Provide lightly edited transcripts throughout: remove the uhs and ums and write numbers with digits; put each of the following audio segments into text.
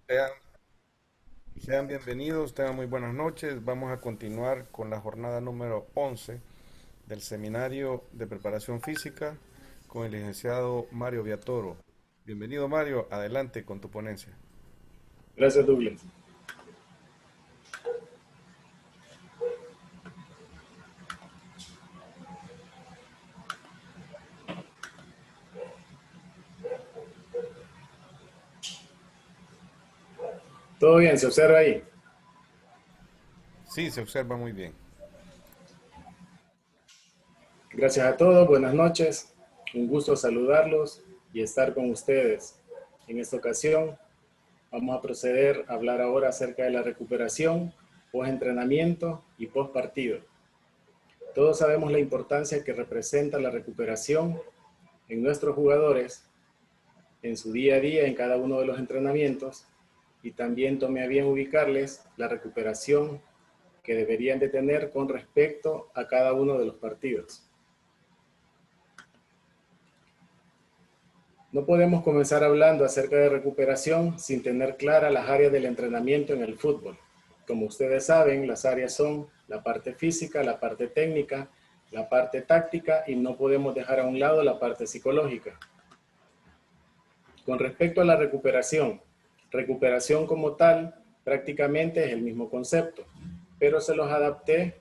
Sean, sean bienvenidos, tengan muy buenas noches. Vamos a continuar con la jornada número 11 del Seminario de Preparación Física con el licenciado Mario Viatoro. Bienvenido Mario, adelante con tu ponencia. Gracias, Douglas. Todo bien, se observa ahí. Sí, se observa muy bien. Gracias a todos, buenas noches. Un gusto saludarlos y estar con ustedes. En esta ocasión vamos a proceder a hablar ahora acerca de la recuperación, post-entrenamiento y post-partido. Todos sabemos la importancia que representa la recuperación en nuestros jugadores, en su día a día, en cada uno de los entrenamientos, y también tome a bien ubicarles la recuperación que deberían de tener con respecto a cada uno de los partidos. No podemos comenzar hablando acerca de recuperación sin tener claras las áreas del entrenamiento en el fútbol. Como ustedes saben, las áreas son la parte física, la parte técnica, la parte táctica y no podemos dejar a un lado la parte psicológica. Con respecto a la recuperación como tal prácticamente es el mismo concepto, pero se los adapté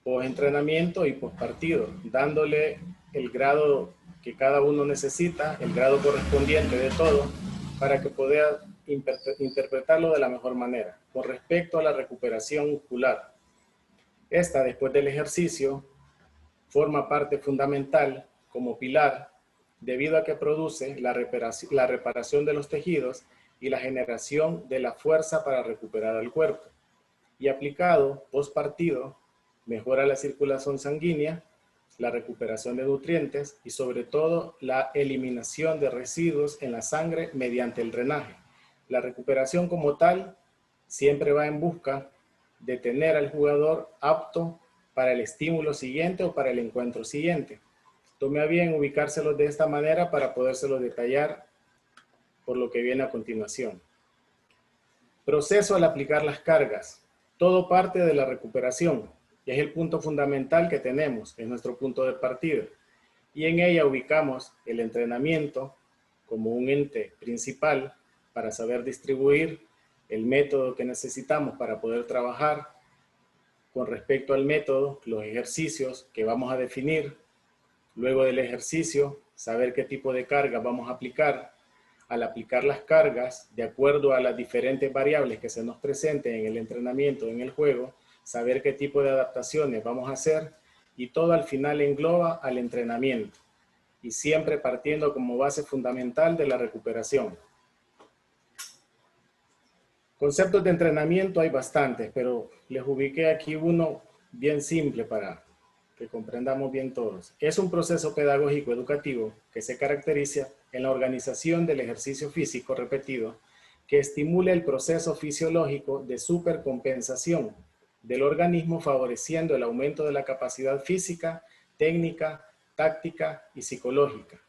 post-entrenamiento y post-partido, dándole el grado que cada uno necesita, el grado correspondiente de todo, para que pueda interpretarlo de la mejor manera. Con respecto a la recuperación muscular, esta después del ejercicio forma parte fundamental como pilar debido a que produce la reparación de los tejidos y la generación de la fuerza para recuperar el cuerpo. Y aplicado post partido, mejora la circulación sanguínea, la recuperación de nutrientes y sobre todo la eliminación de residuos en la sangre mediante el drenaje. La recuperación como tal siempre va en busca de tener al jugador apto para el estímulo siguiente o para el encuentro siguiente. Tome a bien ubicárselos de esta manera para podérselos detallar por lo que viene a continuación. Proceso al aplicar las cargas. Todo parte de la recuperación y es el punto fundamental que tenemos, es nuestro punto de partida. Y en ella ubicamos el entrenamiento como un ente principal para saber distribuir el método que necesitamos para poder trabajar. Con respecto al método, los ejercicios que vamos a definir, luego del ejercicio, saber qué tipo de carga vamos a aplicar. Al aplicar las cargas, de acuerdo a las diferentes variables que se nos presenten en el entrenamiento, en el juego, saber qué tipo de adaptaciones vamos a hacer y todo al final engloba al entrenamiento y siempre partiendo como base fundamental de la recuperación. Conceptos de entrenamiento hay bastantes, pero les ubiqué aquí uno bien simple para que comprendamos bien todos. Es un proceso pedagógico educativo que se caracteriza en la organización del ejercicio físico repetido que estimula el proceso fisiológico de supercompensación del organismo favoreciendo el aumento de la capacidad física, técnica, táctica y psicológica.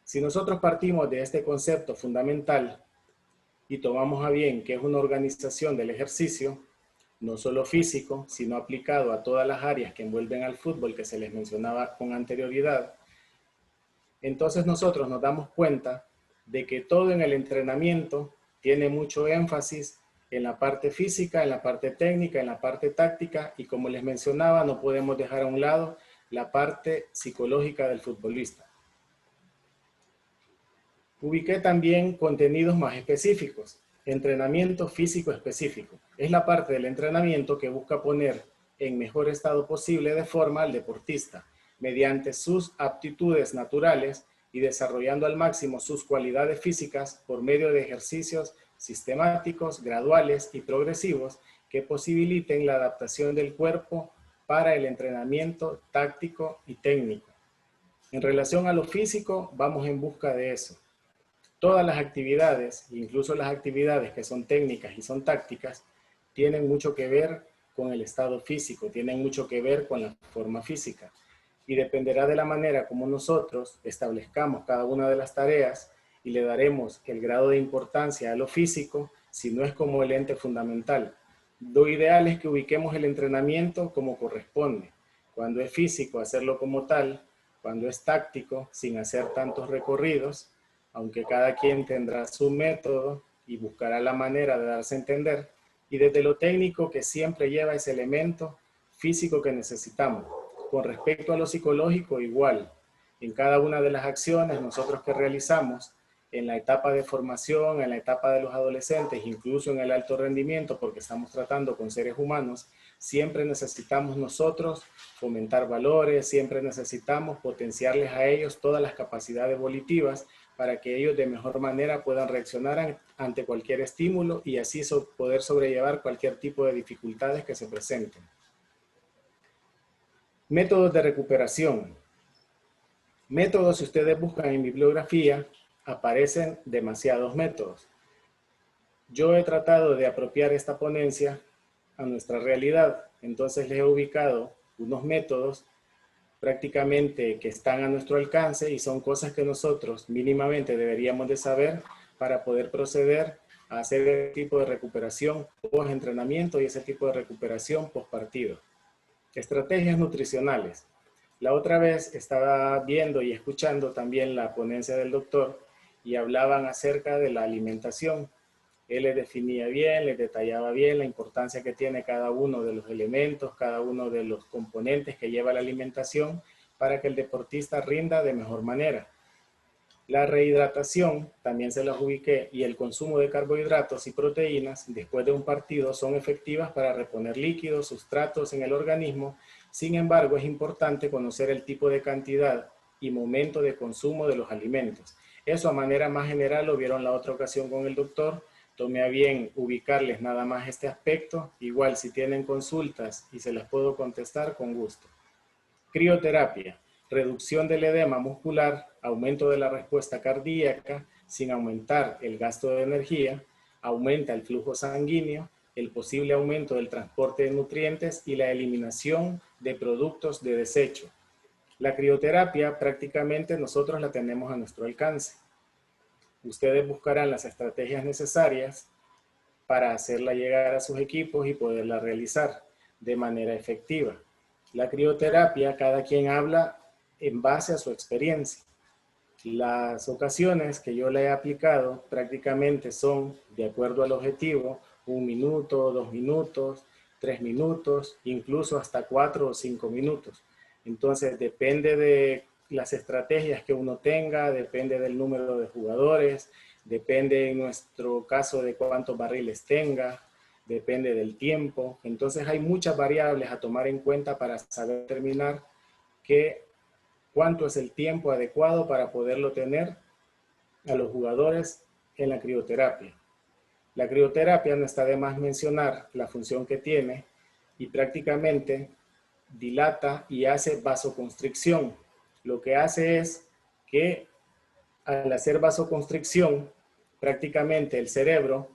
Si nosotros partimos de este concepto fundamental y tomamos a bien que es una organización del ejercicio, no solo físico, sino aplicado a todas las áreas que envuelven al fútbol que se les mencionaba con anterioridad, entonces nosotros nos damos cuenta de que todo en el entrenamiento tiene mucho énfasis en la parte física, en la parte técnica, en la parte táctica y como les mencionaba, no podemos dejar a un lado la parte psicológica del futbolista. Ubiqué también contenidos más específicos. Entrenamiento físico específico. Es la parte del entrenamiento que busca poner en mejor estado posible de forma al deportista, mediante sus aptitudes naturales y desarrollando al máximo sus cualidades físicas por medio de ejercicios sistemáticos, graduales y progresivos que posibiliten la adaptación del cuerpo para el entrenamiento táctico y técnico. En relación a lo físico, vamos en busca de eso. Todas las actividades, incluso las actividades que son técnicas y son tácticas, tienen mucho que ver con el estado físico, tienen mucho que ver con la forma física. Y dependerá de la manera como nosotros establezcamos cada una de las tareas y le daremos el grado de importancia a lo físico, sino es como el ente fundamental. Lo ideal es que ubiquemos el entrenamiento como corresponde. Cuando es físico, hacerlo como tal. Cuando es táctico, sin hacer tantos recorridos, aunque cada quien tendrá su método y buscará la manera de darse a entender. Y desde lo técnico, que siempre lleva ese elemento físico que necesitamos. Con respecto a lo psicológico, igual. En cada una de las acciones nosotros que realizamos, en la etapa de formación, en la etapa de los adolescentes, incluso en el alto rendimiento, porque estamos tratando con seres humanos, siempre necesitamos nosotros fomentar valores, siempre necesitamos potenciarles a ellos todas las capacidades volitivas para que ellos de mejor manera puedan reaccionar ante cualquier estímulo y así poder sobrellevar cualquier tipo de dificultades que se presenten. Métodos de recuperación. Métodos, si ustedes buscan en bibliografía, aparecen demasiados métodos. Yo he tratado de apropiar esta ponencia a nuestra realidad, entonces les he ubicado unos métodos prácticamente que están a nuestro alcance y son cosas que nosotros mínimamente deberíamos de saber para poder proceder a hacer ese tipo de recuperación post-entrenamiento y ese tipo de recuperación post-partido. Estrategias nutricionales. La otra vez estaba viendo y escuchando también la ponencia del doctor y hablaban acerca de la alimentación. Él les definía bien, les detallaba bien la importancia que tiene cada uno de los elementos, cada uno de los componentes que lleva la alimentación para que el deportista rinda de mejor manera. La rehidratación, también se las ubiqué, y el consumo de carbohidratos y proteínas después de un partido son efectivas para reponer líquidos, sustratos en el organismo. Sin embargo, es importante conocer el tipo de cantidad y momento de consumo de los alimentos. Eso a manera más general lo vieron la otra ocasión con el doctor. Tomé a bien ubicarles nada más este aspecto. Igual si tienen consultas y se las puedo contestar con gusto. Crioterapia. Reducción del edema muscular, aumento de la respuesta cardíaca sin aumentar el gasto de energía, aumenta el flujo sanguíneo, el posible aumento del transporte de nutrientes y la eliminación de productos de desecho. La crioterapia prácticamente nosotros la tenemos a nuestro alcance. Ustedes buscarán las estrategias necesarias para hacerla llegar a sus equipos y poderla realizar de manera efectiva. La crioterapia, cada quien habla en base a su experiencia. Las ocasiones que yo la he aplicado prácticamente son de acuerdo al objetivo, 1 minuto, 2 minutos, 3 minutos, incluso hasta 4 o 5 minutos. Entonces depende de las estrategias que uno tenga, depende del número de jugadores, depende en nuestro caso de cuántos barriles tenga, depende del tiempo. Entonces hay muchas variables a tomar en cuenta para saber determinar cuánto es el tiempo adecuado para poderlo tener a los jugadores en la crioterapia. La crioterapia no está de más mencionar la función que tiene y prácticamente dilata y hace vasoconstricción. Lo que hace es que al hacer vasoconstricción, prácticamente el cerebro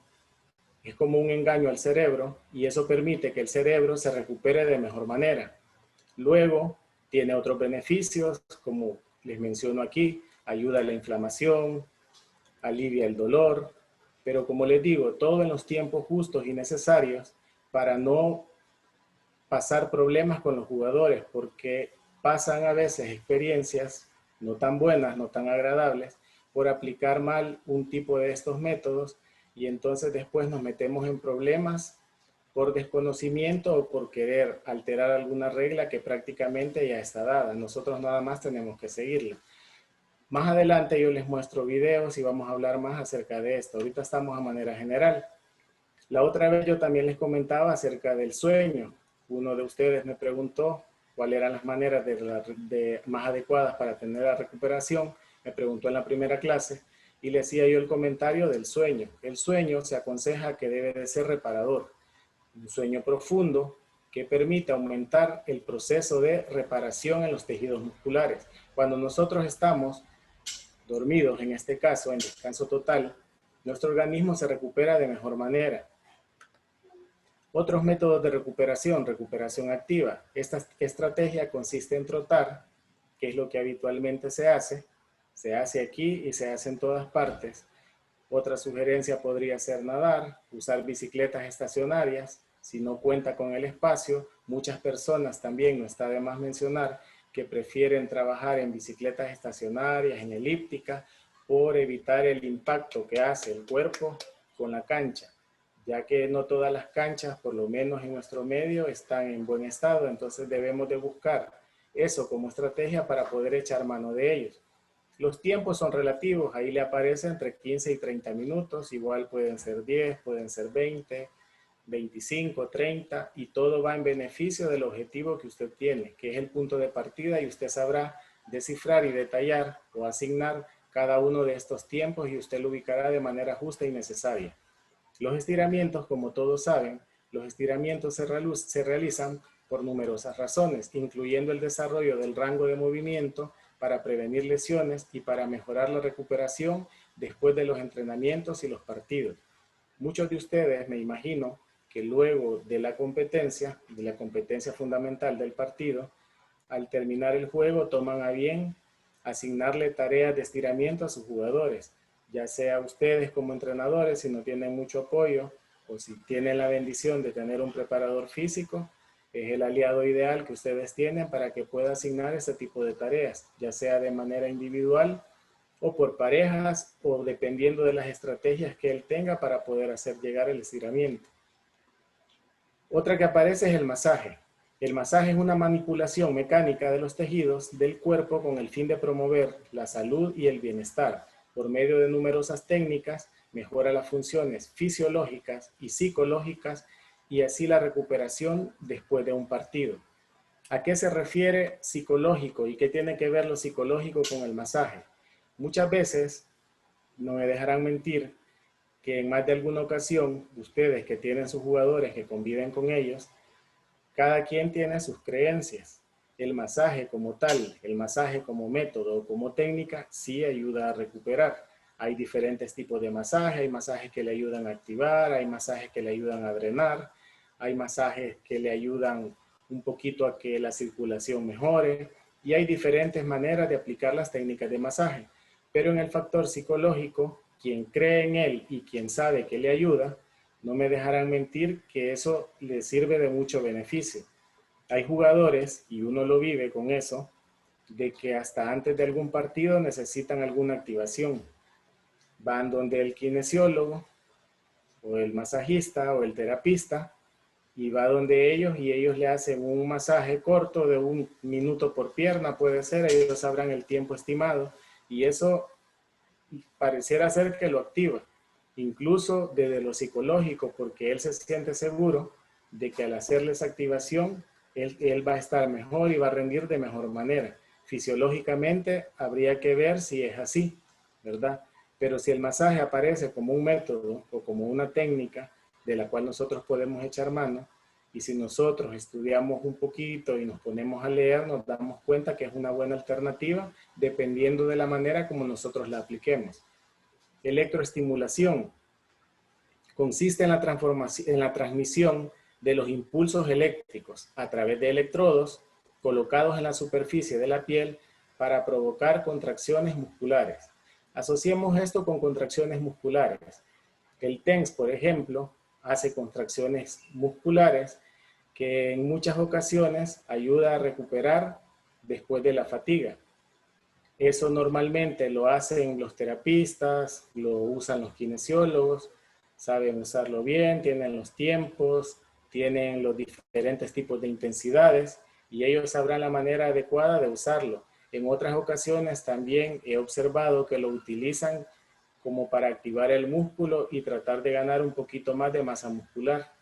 es como un engaño al cerebro y eso permite que el cerebro se recupere de mejor manera. Luego, tiene otros beneficios, como les menciono aquí, ayuda a la inflamación, alivia el dolor, pero como les digo, todo en los tiempos justos y necesarios para no pasar problemas con los jugadores, porque pasan a veces experiencias no tan buenas, no tan agradables, por aplicar mal un tipo de estos métodos y entonces después nos metemos en problemas por desconocimiento o por querer alterar alguna regla que prácticamente ya está dada. Nosotros nada más tenemos que seguirla. Más adelante yo les muestro videos y vamos a hablar más acerca de esto. Ahorita estamos a manera general. La otra vez yo también les comentaba acerca del sueño. Uno de ustedes me preguntó cuáles eran las maneras más adecuadas para tener la recuperación. Me preguntó en la primera clase y le hacía yo el comentario del sueño. El sueño se aconseja que debe de ser reparador. Un sueño profundo que permite aumentar el proceso de reparación en los tejidos musculares. Cuando nosotros estamos dormidos, en este caso en descanso total, nuestro organismo se recupera de mejor manera. Otros métodos de recuperación, recuperación activa. Esta estrategia consiste en trotar, que es lo que habitualmente se hace aquí y se hace en todas partes. Otra sugerencia podría ser nadar, usar bicicletas estacionarias. Si no cuenta con el espacio, muchas personas también, no está de más mencionar, que prefieren trabajar en bicicletas estacionarias, en elíptica, por evitar el impacto que hace el cuerpo con la cancha, ya que no todas las canchas, por lo menos en nuestro medio, están en buen estado, entonces debemos de buscar eso como estrategia para poder echar mano de ellos. Los tiempos son relativos, ahí le aparece entre 15 y 30 minutos, igual pueden ser 10, pueden ser 20, 25, 30, y todo va en beneficio del objetivo que usted tiene, que es el punto de partida, y usted sabrá descifrar y detallar o asignar cada uno de estos tiempos y usted lo ubicará de manera justa y necesaria. Los estiramientos, como todos saben, los estiramientos se realizan por numerosas razones, incluyendo el desarrollo del rango de movimiento para prevenir lesiones y para mejorar la recuperación después de los entrenamientos y los partidos. Muchos de ustedes, me imagino, que luego de la competencia fundamental del partido, al terminar el juego toman a bien asignarle tareas de estiramiento a sus jugadores, ya sea ustedes como entrenadores, si no tienen mucho apoyo o si tienen la bendición de tener un preparador físico, es el aliado ideal que ustedes tienen para que pueda asignar este tipo de tareas, ya sea de manera individual o por parejas o dependiendo de las estrategias que él tenga para poder hacer llegar el estiramiento. Otra que aparece es el masaje. El masaje es una manipulación mecánica de los tejidos del cuerpo con el fin de promover la salud y el bienestar. Por medio de numerosas técnicas, mejora las funciones fisiológicas y psicológicas y así la recuperación después de un partido. ¿A qué se refiere psicológico y qué tiene que ver lo psicológico con el masaje? Muchas veces, no me dejarán mentir, que en más de alguna ocasión, ustedes que tienen sus jugadores que conviven con ellos, cada quien tiene sus creencias. El masaje como tal, el masaje como método o como técnica, sí ayuda a recuperar. Hay diferentes tipos de masaje, hay masajes que le ayudan a activar, hay masajes que le ayudan a drenar, hay masajes que le ayudan un poquito a que la circulación mejore y hay diferentes maneras de aplicar las técnicas de masaje. Pero en el factor psicológico, quien cree en él y quien sabe que le ayuda, no me dejarán mentir que eso le sirve de mucho beneficio. Hay jugadores, y uno lo vive con eso, de que hasta antes de algún partido necesitan alguna activación. Van donde el kinesiólogo, o el masajista, o el terapista, y va donde ellos, y ellos le hacen un masaje corto de 1 minuto por pierna, puede ser, ellos sabrán el tiempo estimado, y eso pareciera ser que lo activa, incluso desde lo psicológico, porque él se siente seguro de que al hacerle esa activación, él va a estar mejor y va a rendir de mejor manera. Fisiológicamente habría que ver si es así, ¿verdad? Pero si el masaje aparece como un método o como una técnica de la cual nosotros podemos echar mano, y si nosotros estudiamos un poquito y nos ponemos a leer, nos damos cuenta que es una buena alternativa dependiendo de la manera como nosotros la apliquemos. Electroestimulación consiste en la transmisión de los impulsos eléctricos a través de electrodos colocados en la superficie de la piel para provocar contracciones musculares. Asociemos esto con contracciones musculares. El TENS, por ejemplo, hace contracciones musculares que en muchas ocasiones ayuda a recuperar después de la fatiga. Eso normalmente lo hacen los terapistas, lo usan los kinesiólogos, saben usarlo bien, tienen los tiempos, tienen los diferentes tipos de intensidades y ellos sabrán la manera adecuada de usarlo. En otras ocasiones también he observado que lo utilizan como para activar el músculo y tratar de ganar un poquito más de masa muscular,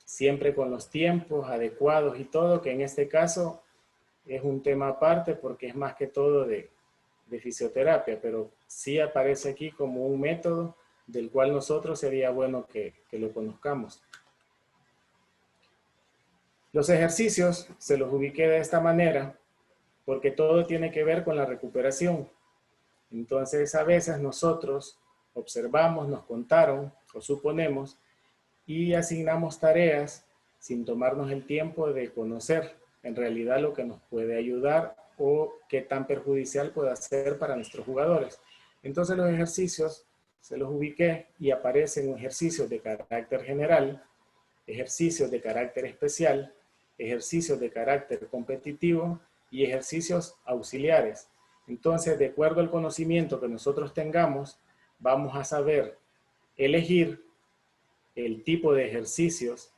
siempre con los tiempos adecuados y todo, que en este caso es un tema aparte porque es más que todo de fisioterapia, pero sí aparece aquí como un método del cual nosotros sería bueno que lo conozcamos. Los ejercicios se los ubiqué de esta manera porque todo tiene que ver con la recuperación. Entonces a veces nosotros observamos, nos contaron o suponemos y asignamos tareas sin tomarnos el tiempo de conocer en realidad lo que nos puede ayudar o qué tan perjudicial puede ser para nuestros jugadores. Entonces los ejercicios se los ubiqué y aparecen ejercicios de carácter general, ejercicios de carácter especial, ejercicios de carácter competitivo y ejercicios auxiliares. Entonces, de acuerdo al conocimiento que nosotros tengamos, vamos a saber elegir el tipo de ejercicios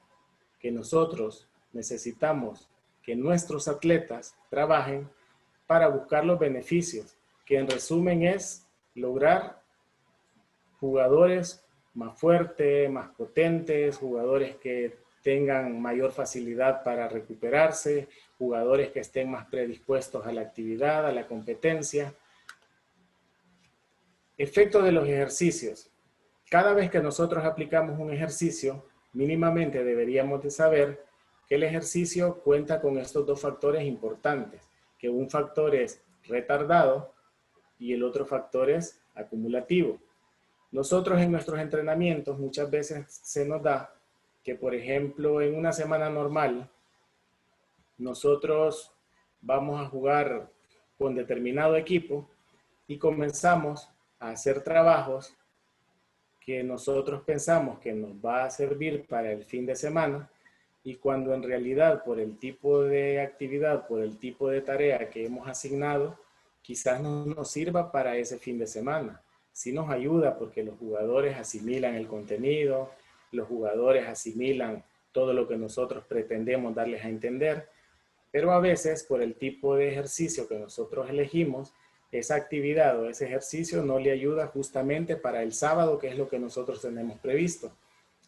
que nosotros necesitamos que nuestros atletas trabajen para buscar los beneficios, que en resumen es lograr jugadores más fuertes, más potentes, jugadores que tengan mayor facilidad para recuperarse, jugadores que estén más predispuestos a la actividad, a la competencia. Efecto de los ejercicios. Cada vez que nosotros aplicamos un ejercicio, mínimamente deberíamos de saber que el ejercicio cuenta con estos dos factores importantes, que un factor es retardado y el otro factor es acumulativo. Nosotros en nuestros entrenamientos muchas veces se nos da que, por ejemplo, en una semana normal, nosotros vamos a jugar con determinado equipo y comenzamos a hacer trabajos que nosotros pensamos que nos va a servir para el fin de semana, y cuando en realidad por el tipo de actividad, por el tipo de tarea que hemos asignado, quizás no nos sirva para ese fin de semana. Sí nos ayuda porque los jugadores asimilan el contenido, los jugadores asimilan todo lo que nosotros pretendemos darles a entender, pero a veces por el tipo de ejercicio que nosotros elegimos, esa actividad o ese ejercicio no le ayuda justamente para el sábado, que es lo que nosotros tenemos previsto.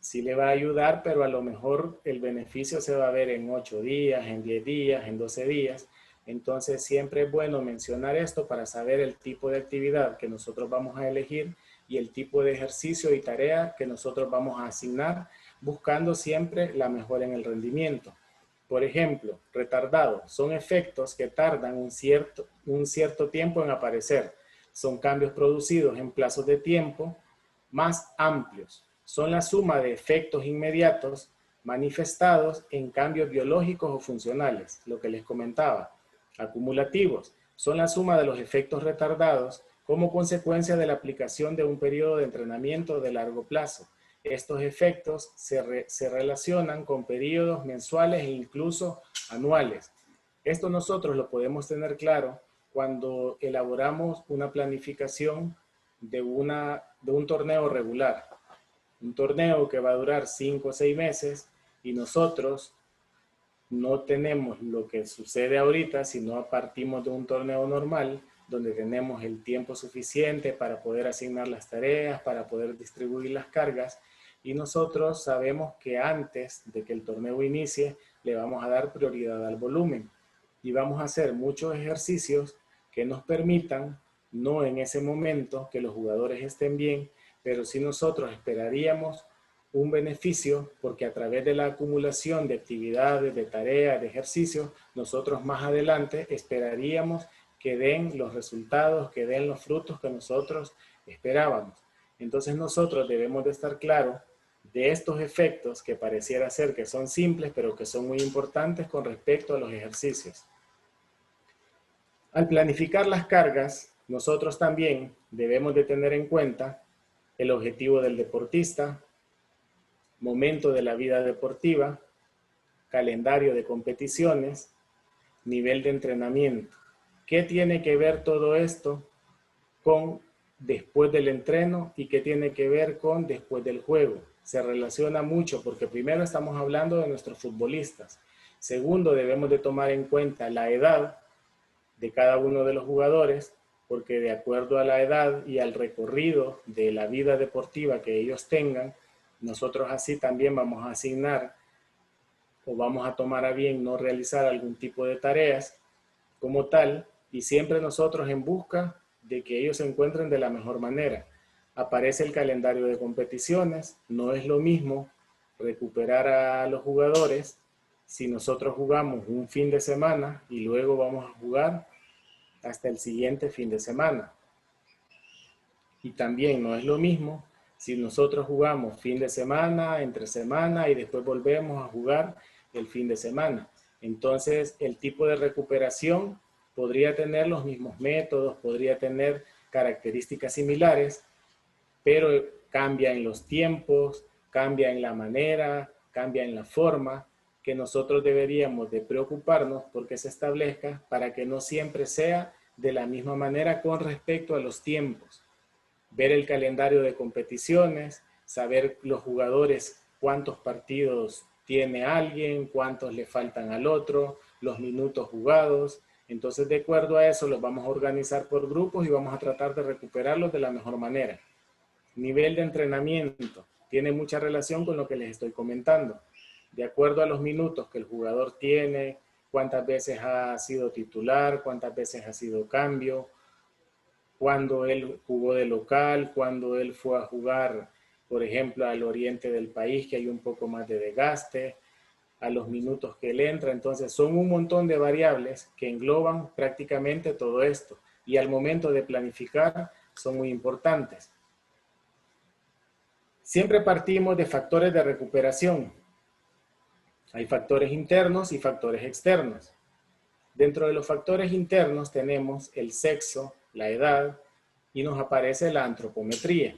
Sí le va a ayudar, pero a lo mejor el beneficio se va a ver en 8 días, en 10 días, en 12 días. Entonces siempre es bueno mencionar esto para saber el tipo de actividad que nosotros vamos a elegir y el tipo de ejercicio y tarea que nosotros vamos a asignar, buscando siempre la mejora en el rendimiento. Por ejemplo, retardado son efectos que tardan un cierto tiempo en aparecer. Son cambios producidos en plazos de tiempo más amplios. Son la suma de efectos inmediatos manifestados en cambios biológicos o funcionales, lo que les comentaba. Acumulativos son la suma de los efectos retardados como consecuencia de la aplicación de un periodo de entrenamiento de largo plazo. Estos efectos se relacionan con periodos mensuales e incluso anuales. Esto nosotros lo podemos tener claro cuando elaboramos una planificación de un torneo regular. Un torneo que va a durar 5 o 6 meses y nosotros no tenemos lo que sucede ahorita, sino partimos de un torneo normal donde tenemos el tiempo suficiente para poder asignar las tareas, para poder distribuir las cargas, y nosotros sabemos que antes de que el torneo inicie le vamos a dar prioridad al volumen y vamos a hacer muchos ejercicios que nos permitan, no en ese momento que los jugadores estén bien, pero sí nosotros esperaríamos un beneficio porque a través de la acumulación de actividades, de tareas, de ejercicios, nosotros más adelante esperaríamos que den los resultados, que den los frutos que nosotros esperábamos. Entonces nosotros debemos de estar claros de estos efectos que pareciera ser que son simples, pero que son muy importantes con respecto a los ejercicios. Al planificar las cargas, nosotros también debemos de tener en cuenta el objetivo del deportista, momento de la vida deportiva, calendario de competiciones, nivel de entrenamiento. ¿Qué tiene que ver todo esto con después del entreno y qué tiene que ver con después del juego? Se relaciona mucho porque primero estamos hablando de nuestros futbolistas. Segundo, debemos de tomar en cuenta la edad de cada uno de los jugadores, porque de acuerdo a la edad y al recorrido de la vida deportiva que ellos tengan, nosotros así también vamos a asignar o vamos a tomar a bien no realizar algún tipo de tareas como tal, y siempre nosotros en busca de que ellos se encuentren de la mejor manera. Aparece el calendario de competiciones, no es lo mismo recuperar a los jugadores si nosotros jugamos un fin de semana y luego vamos a jugar hasta el siguiente fin de semana. Y también no es lo mismo si nosotros jugamos fin de semana, entre semana y después volvemos a jugar el fin de semana. Entonces, el tipo de recuperación podría tener los mismos métodos, podría tener características similares, pero cambia en los tiempos, cambia en la manera, cambia en la forma que nosotros deberíamos de preocuparnos porque se establezca para que no siempre sea de la misma manera con respecto a los tiempos. Ver el calendario de competiciones, saber los jugadores cuántos partidos tiene alguien, cuántos le faltan al otro, los minutos jugados. Entonces, de acuerdo a eso, los vamos a organizar por grupos y vamos a tratar de recuperarlos de la mejor manera. Nivel de entrenamiento tiene mucha relación con lo que les estoy comentando. De acuerdo a los minutos que el jugador tiene, cuántas veces ha sido titular, cuántas veces ha sido cambio, cuando él jugó de local, cuando él fue a jugar, por ejemplo, al oriente del país, que hay un poco más de desgaste, a los minutos que él entra. Entonces, son un montón de variables que engloban prácticamente todo esto. Y al momento de planificar, son muy importantes. Siempre partimos de factores de recuperación. Hay factores internos y factores externos. Dentro de los factores internos tenemos el sexo, la edad, y nos aparece la antropometría.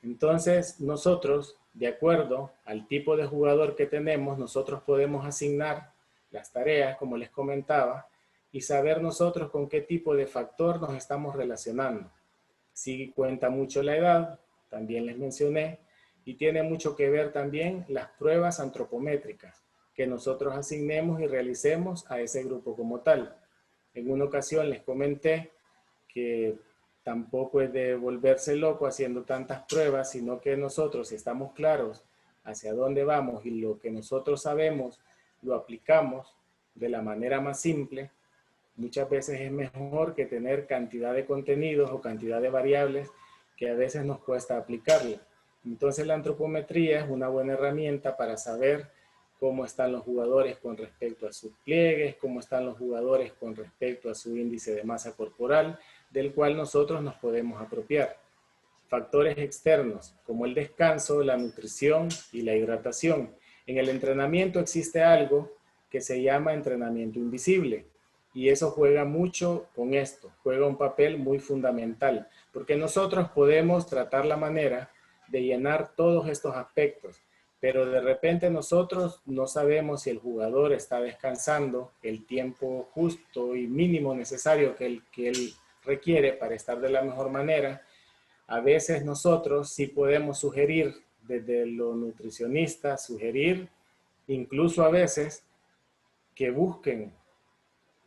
Entonces, nosotros, de acuerdo al tipo de jugador que tenemos, nosotros podemos asignar las tareas, como les comentaba, y saber nosotros con qué tipo de factor nos estamos relacionando. Sí cuenta mucho la edad, también les mencioné, y tiene mucho que ver también las pruebas antropométricas que nosotros asignemos y realicemos a ese grupo como tal. En una ocasión les comenté que tampoco es de volverse loco haciendo tantas pruebas, sino que nosotros, si estamos claros hacia dónde vamos y lo que nosotros sabemos, lo aplicamos de la manera más simple, muchas veces es mejor que tener cantidad de contenidos o cantidad de variables que a veces nos cuesta aplicarlo. Entonces la antropometría es una buena herramienta para saber cómo están los jugadores con respecto a sus pliegues, cómo están los jugadores con respecto a su índice de masa corporal, del cual nosotros nos podemos apropiar. Factores externos, como el descanso, la nutrición y la hidratación. En el entrenamiento existe algo que se llama entrenamiento invisible, y eso juega mucho con esto, juega un papel muy fundamental, porque nosotros podemos tratar la manera de llenar todos estos aspectos, pero de repente nosotros no sabemos si el jugador está descansando el tiempo justo y mínimo necesario que él requiere para estar de la mejor manera. A veces nosotros sí podemos sugerir desde lo nutricionista, sugerir incluso a veces que busquen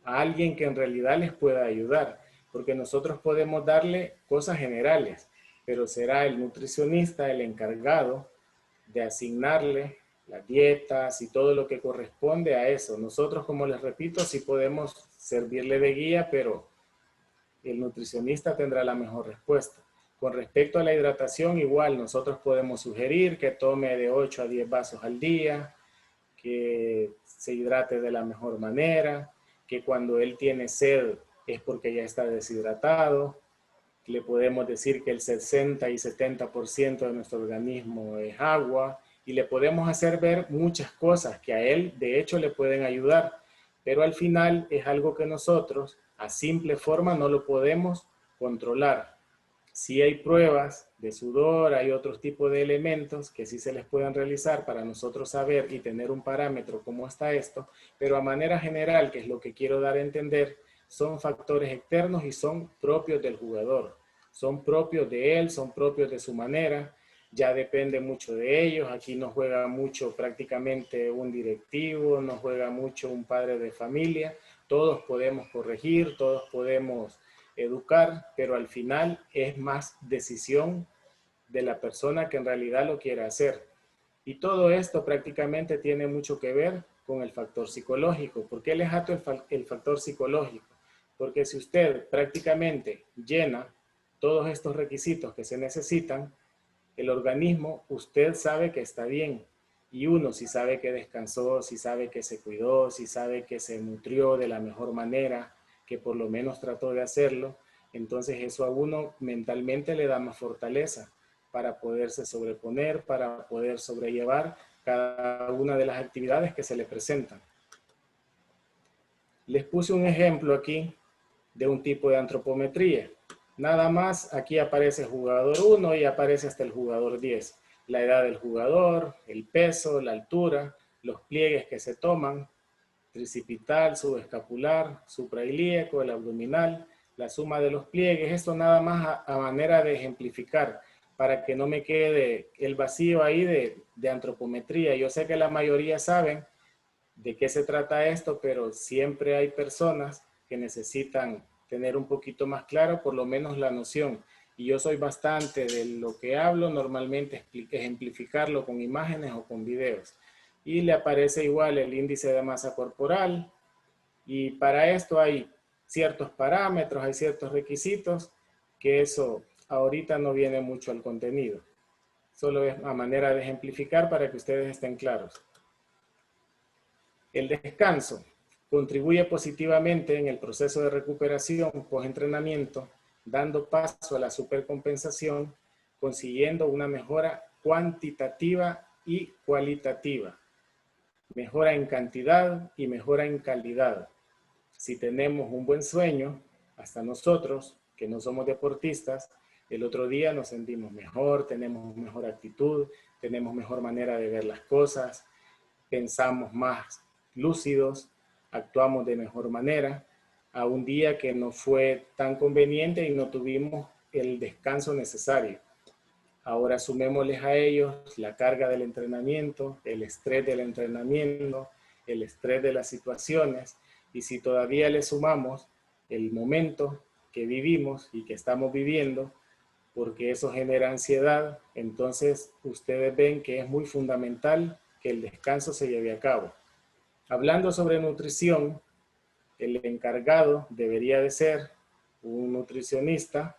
a alguien que en realidad les pueda ayudar, porque nosotros podemos darle cosas generales, pero será el nutricionista el encargado de asignarle las dietas y todo lo que corresponde a eso. Nosotros, como les repito, sí podemos servirle de guía, pero el nutricionista tendrá la mejor respuesta. Con respecto a la hidratación, igual nosotros podemos sugerir que tome de 8 a 10 vasos al día, que se hidrate de la mejor manera, que cuando él tiene sed es porque ya está deshidratado. Le podemos decir que el 60 y 70% de nuestro organismo es agua, y le podemos hacer ver muchas cosas que a él de hecho le pueden ayudar, pero al final es algo que nosotros a simple forma no lo podemos controlar. Sí hay pruebas de sudor, hay otros tipos de elementos que sí se les pueden realizar para nosotros saber y tener un parámetro cómo está esto, pero a manera general, que es lo que quiero dar a entender, son factores externos y son propios del jugador. Son propios de él, son propios de su manera, ya depende mucho de ellos. Aquí no juega mucho prácticamente un directivo, no juega mucho un padre de familia. Todos podemos corregir, todos podemos educar, pero al final es más decisión de la persona que en realidad lo quiere hacer. Y todo esto prácticamente tiene mucho que ver con el factor psicológico. ¿Por qué les ato el factor psicológico? Porque si usted prácticamente llena todos estos requisitos que se necesitan, el organismo, usted sabe que está bien. Y uno, si sabe que descansó, si sabe que se cuidó, si sabe que se nutrió de la mejor manera, que por lo menos trató de hacerlo, entonces eso a uno mentalmente le da más fortaleza para poderse sobreponer, para poder sobrellevar cada una de las actividades que se le presentan. Les puse un ejemplo aquí de un tipo de antropometría. Nada más, aquí aparece jugador 1 y aparece hasta el jugador 10. La edad del jugador, el peso, la altura, los pliegues que se toman, tricipital, subescapular, suprailíaco, el abdominal, la suma de los pliegues. Esto nada más a manera de ejemplificar, para que no me quede el vacío ahí de antropometría. Yo sé que la mayoría saben de qué se trata esto, pero siempre hay personas que necesitan tener un poquito más claro por lo menos la noción. Y yo soy bastante de lo que hablo, normalmente ejemplificarlo con imágenes o con videos. Y le aparece igual el índice de masa corporal. Y para esto hay ciertos parámetros, hay ciertos requisitos, que eso ahorita no viene mucho al contenido. Solo es a manera de ejemplificar para que ustedes estén claros. El descanso contribuye positivamente en el proceso de recuperación post-entrenamiento, dando paso a la supercompensación, consiguiendo una mejora cuantitativa y cualitativa, mejora en cantidad y mejora en calidad. Si tenemos un buen sueño, hasta nosotros, que no somos deportistas, el otro día nos sentimos mejor, tenemos mejor actitud, tenemos mejor manera de ver las cosas, pensamos más lúcidos, actuamos de mejor manera, a un día que no fue tan conveniente y no tuvimos el descanso necesario. Ahora sumémosles a ellos la carga del entrenamiento, el estrés del entrenamiento, el estrés de las situaciones, y si todavía le sumamos el momento que vivimos y que estamos viviendo, porque eso genera ansiedad, entonces ustedes ven que es muy fundamental que el descanso se lleve a cabo. Hablando sobre nutrición, el encargado debería de ser un nutricionista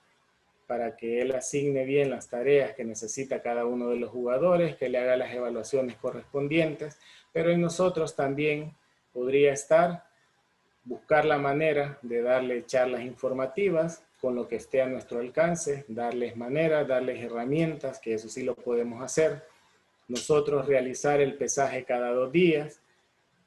para que él asigne bien las tareas que necesita cada uno de los jugadores, que le haga las evaluaciones correspondientes, pero en nosotros también podría estar buscar la manera de darle charlas informativas con lo que esté a nuestro alcance, darles maneras, darles herramientas, que eso sí lo podemos hacer. Nosotros realizar el pesaje cada 2 días.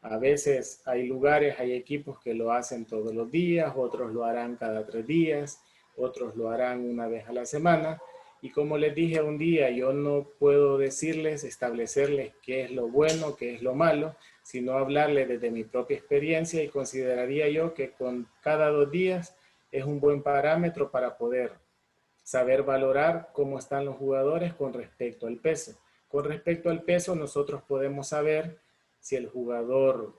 A veces hay lugares, hay equipos que lo hacen todos los días, otros lo harán cada 3 días, otros lo harán una vez a la semana. Y como les dije un día, yo no puedo decirles, establecerles qué es lo bueno, qué es lo malo, sino hablarles desde mi propia experiencia, y consideraría yo que con cada 2 días es un buen parámetro para poder saber valorar cómo están los jugadores con respecto al peso. Con respecto al peso, nosotros podemos saber si el jugador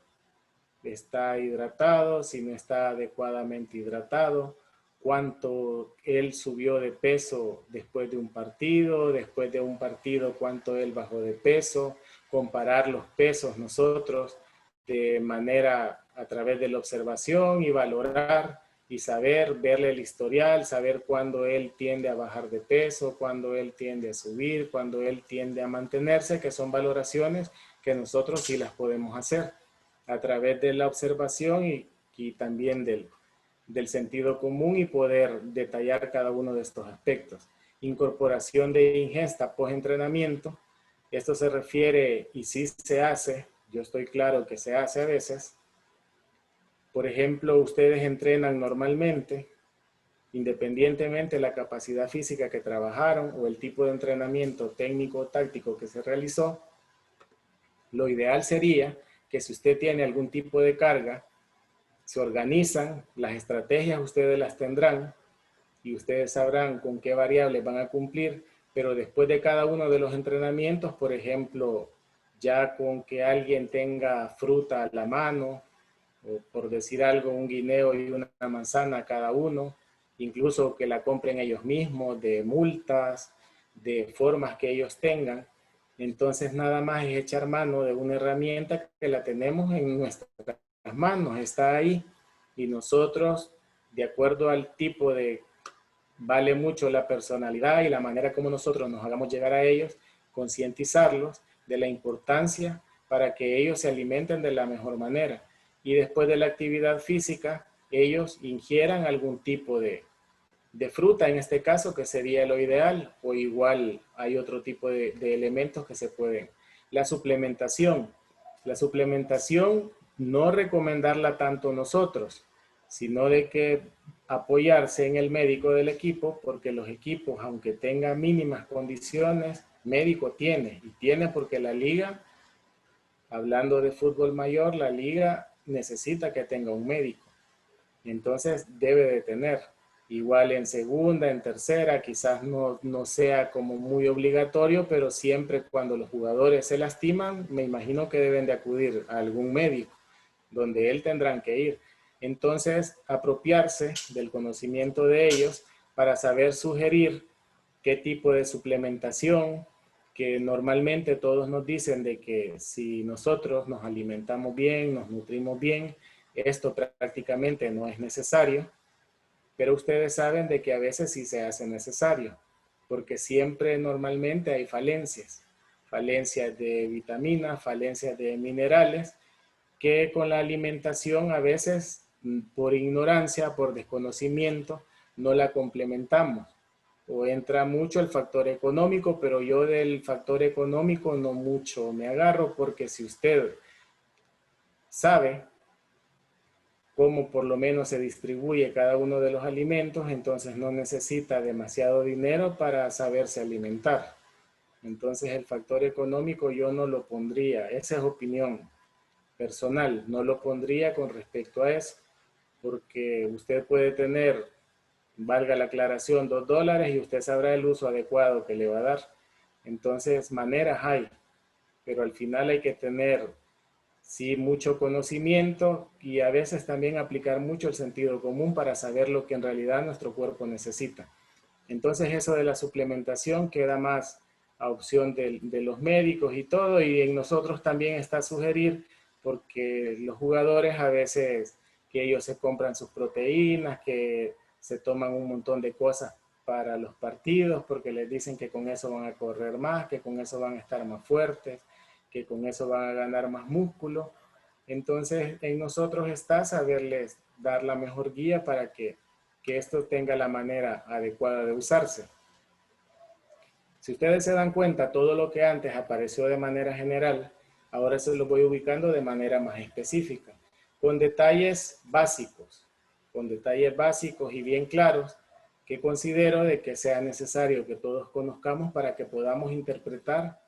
está hidratado, si no está adecuadamente hidratado, cuánto él subió de peso después de un partido cuánto él bajó de peso, comparar los pesos nosotros de manera a través de la observación y valorar y saber, verle el historial, saber cuándo él tiende a bajar de peso, cuándo él tiende a subir, cuándo él tiende a mantenerse, que son valoraciones que nosotros sí las podemos hacer a través de la observación y también del sentido común, y poder detallar cada uno de estos aspectos. Incorporación de ingesta post-entrenamiento. Esto se refiere, y sí se hace, yo estoy claro que se hace a veces. Por ejemplo, ustedes entrenan normalmente, independientemente de la capacidad física que trabajaron o el tipo de entrenamiento técnico o táctico que se realizó. Lo ideal sería que si usted tiene algún tipo de carga, se organizan, las estrategias ustedes las tendrán y ustedes sabrán con qué variables van a cumplir, pero después de cada uno de los entrenamientos, por ejemplo, ya con que alguien tenga fruta a la mano, o por decir algo, un guineo y una manzana cada uno, incluso que la compren ellos mismos, de multas, de formas que ellos tengan. Entonces nada más es echar mano de una herramienta que la tenemos en nuestras manos, está ahí, y nosotros, de acuerdo al tipo de, vale mucho la personalidad y la manera como nosotros nos hagamos llegar a ellos, concientizarlos de la importancia para que ellos se alimenten de la mejor manera. Y después de la actividad física, ellos ingieran algún tipo de fruta, en este caso, que sería lo ideal, o igual hay otro tipo de elementos que se pueden. La suplementación. La suplementación no recomendarla tanto nosotros, sino de que apoyarse en el médico del equipo, porque los equipos, aunque tengan mínimas condiciones, médico tiene, y tiene porque la liga, hablando de fútbol mayor, la liga necesita que tenga un médico. Entonces debe de tener. Igual en segunda, en tercera, quizás no sea como muy obligatorio, pero siempre cuando los jugadores se lastiman, me imagino que deben de acudir a algún médico, donde él tendrán que ir. Entonces, apropiarse del conocimiento de ellos para saber sugerir qué tipo de suplementación, que normalmente todos nos dicen de que si nosotros nos alimentamos bien, nos nutrimos bien, esto prácticamente no es necesario, pero ustedes saben de que a veces sí se hace necesario, porque siempre normalmente hay falencias de vitaminas, falencias de minerales, que con la alimentación a veces por ignorancia, por desconocimiento, no la complementamos. O entra mucho el factor económico, pero yo del factor económico no mucho me agarro, porque si usted sabe cómo por lo menos se distribuye cada uno de los alimentos, entonces no necesita demasiado dinero para saberse alimentar. Entonces el factor económico yo no lo pondría, esa es opinión personal, no lo pondría con respecto a eso, porque usted puede tener, valga la aclaración, $2 y usted sabrá el uso adecuado que le va a dar. Entonces maneras hay, pero al final hay que tener sí, mucho conocimiento y a veces también aplicar mucho el sentido común para saber lo que en realidad nuestro cuerpo necesita. Entonces eso de la suplementación queda más a opción de los médicos y todo, y en nosotros también está a sugerir, porque los jugadores a veces que ellos se compran sus proteínas, que se toman un montón de cosas para los partidos, porque les dicen que con eso van a correr más, que con eso van a estar más fuertes, que con eso van a ganar más músculo. Entonces, en nosotros está saberles dar la mejor guía para que esto tenga la manera adecuada de usarse. Si ustedes se dan cuenta, todo lo que antes apareció de manera general, ahora se lo voy ubicando de manera más específica, con detalles básicos y bien claros que considero de que sea necesario que todos conozcamos para que podamos interpretar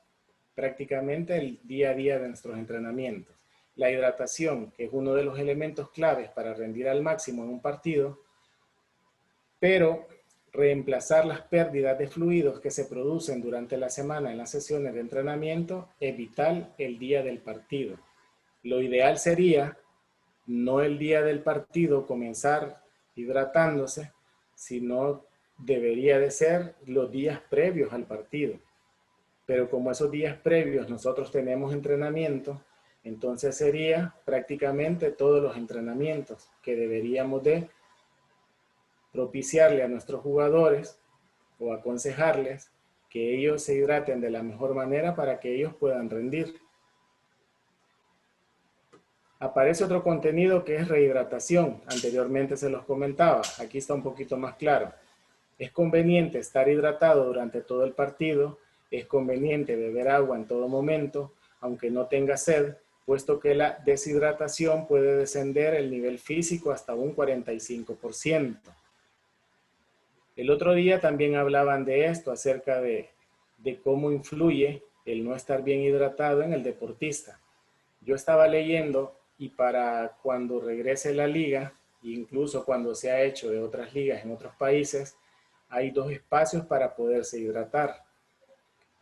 prácticamente el día a día de nuestros entrenamientos. La hidratación, que es uno de los elementos claves para rendir al máximo en un partido, pero reemplazar las pérdidas de fluidos que se producen durante la semana en las sesiones de entrenamiento es vital el día del partido. Lo ideal sería no el día del partido comenzar hidratándose, sino debería de ser los días previos al partido. Pero como esos días previos nosotros tenemos entrenamiento, entonces sería prácticamente todos los entrenamientos que deberíamos de propiciarle a nuestros jugadores o aconsejarles que ellos se hidraten de la mejor manera para que ellos puedan rendir. Aparece otro contenido que es rehidratación. Anteriormente se los comentaba, aquí está un poquito más claro. Es conveniente estar hidratado durante todo el partido, es conveniente beber agua en todo momento, aunque no tenga sed, puesto que la deshidratación puede descender el nivel físico hasta un 45%. El otro día también hablaban de esto, acerca de cómo influye el no estar bien hidratado en el deportista. Yo estaba leyendo y para cuando regrese la liga, incluso cuando se ha hecho de otras ligas en otros países, hay dos espacios para poderse hidratar.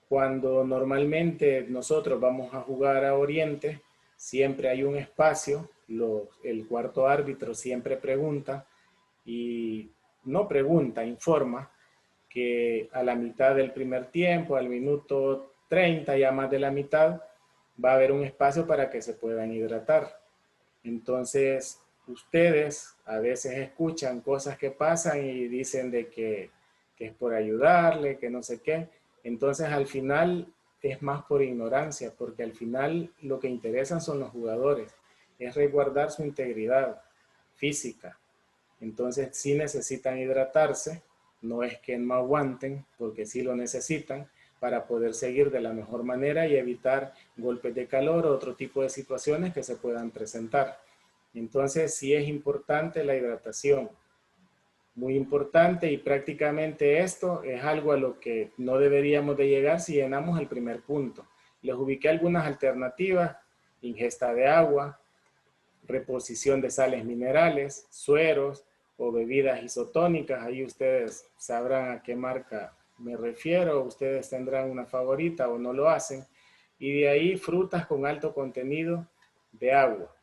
Cuando normalmente nosotros vamos a jugar a Oriente, siempre hay un espacio, el cuarto árbitro siempre pregunta y no pregunta, informa que a la mitad del primer tiempo, al minuto 30, ya más de la mitad, va a haber un espacio para que se puedan hidratar. Entonces, ustedes a veces escuchan cosas que pasan y dicen de que es por ayudarle, que no sé qué. Entonces, al final es más por ignorancia, porque al final lo que interesan son los jugadores, es resguardar su integridad física. Entonces, sí necesitan hidratarse, no es que no aguanten, porque sí lo necesitan para poder seguir de la mejor manera y evitar golpes de calor o otro tipo de situaciones que se puedan presentar. Entonces sí es importante la hidratación, muy importante, y prácticamente esto es algo a lo que no deberíamos de llegar si llenamos el primer punto. Les ubiqué algunas alternativas: ingesta de agua, reposición de sales minerales, sueros o bebidas isotónicas. Ahí ustedes sabrán a qué marca me refiero, ustedes tendrán una favorita o no lo hacen. Y de ahí frutas con alto contenido de agua.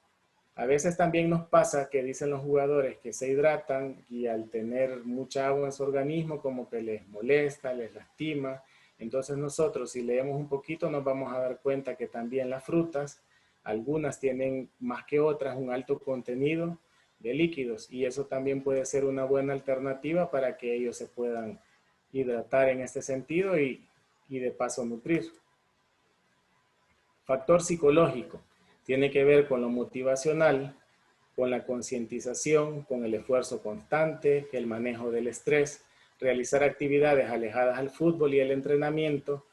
A veces también nos pasa que dicen los jugadores que se hidratan y al tener mucha agua en su organismo como que les molesta, les lastima. Entonces nosotros, si leemos un poquito, nos vamos a dar cuenta que también las frutas, algunas tienen más que otras un alto contenido de líquidos, y eso también puede ser una buena alternativa para que ellos se puedan hidratar en este sentido y de paso nutrir. Factor psicológico. Tiene que ver con lo motivacional, con la concientización, con el esfuerzo constante, el manejo del estrés, realizar actividades alejadas al fútbol y el entrenamiento,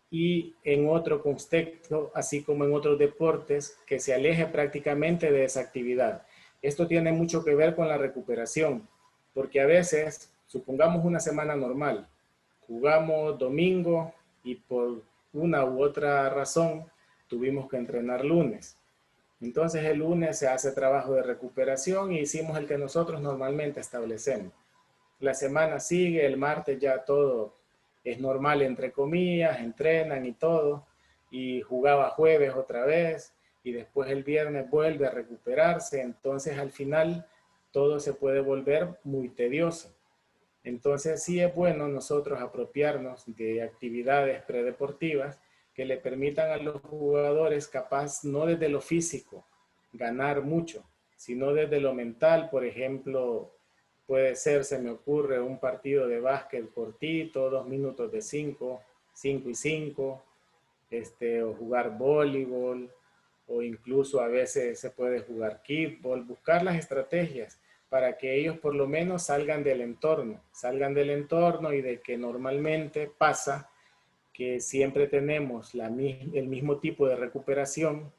y en otro contexto, así como en otros deportes, que se aleje prácticamente de esa actividad. Esto tiene mucho que ver con la recuperación, porque a veces, supongamos una semana normal, jugamos domingo y por una u otra razón tuvimos que entrenar lunes. Entonces el lunes se hace trabajo de recuperación y hicimos el que nosotros normalmente establecemos. La semana sigue, el martes ya todo es normal, entre comillas, entrenan y todo, y jugaba jueves otra vez, y después el viernes vuelve a recuperarse. Entonces al final todo se puede volver muy tedioso. Entonces sí es bueno nosotros apropiarnos de actividades predeportivas que le permitan a los jugadores, capaz no desde lo físico ganar mucho, sino desde lo mental. Por ejemplo, puede ser, se me ocurre, un partido de básquet cortito, 2 minutos de 5 y 5, o jugar voleibol, o incluso a veces se puede jugar kickball, buscar las estrategias para que ellos por lo menos salgan del entorno y de que normalmente pasa que siempre tenemos el mismo tipo de recuperación.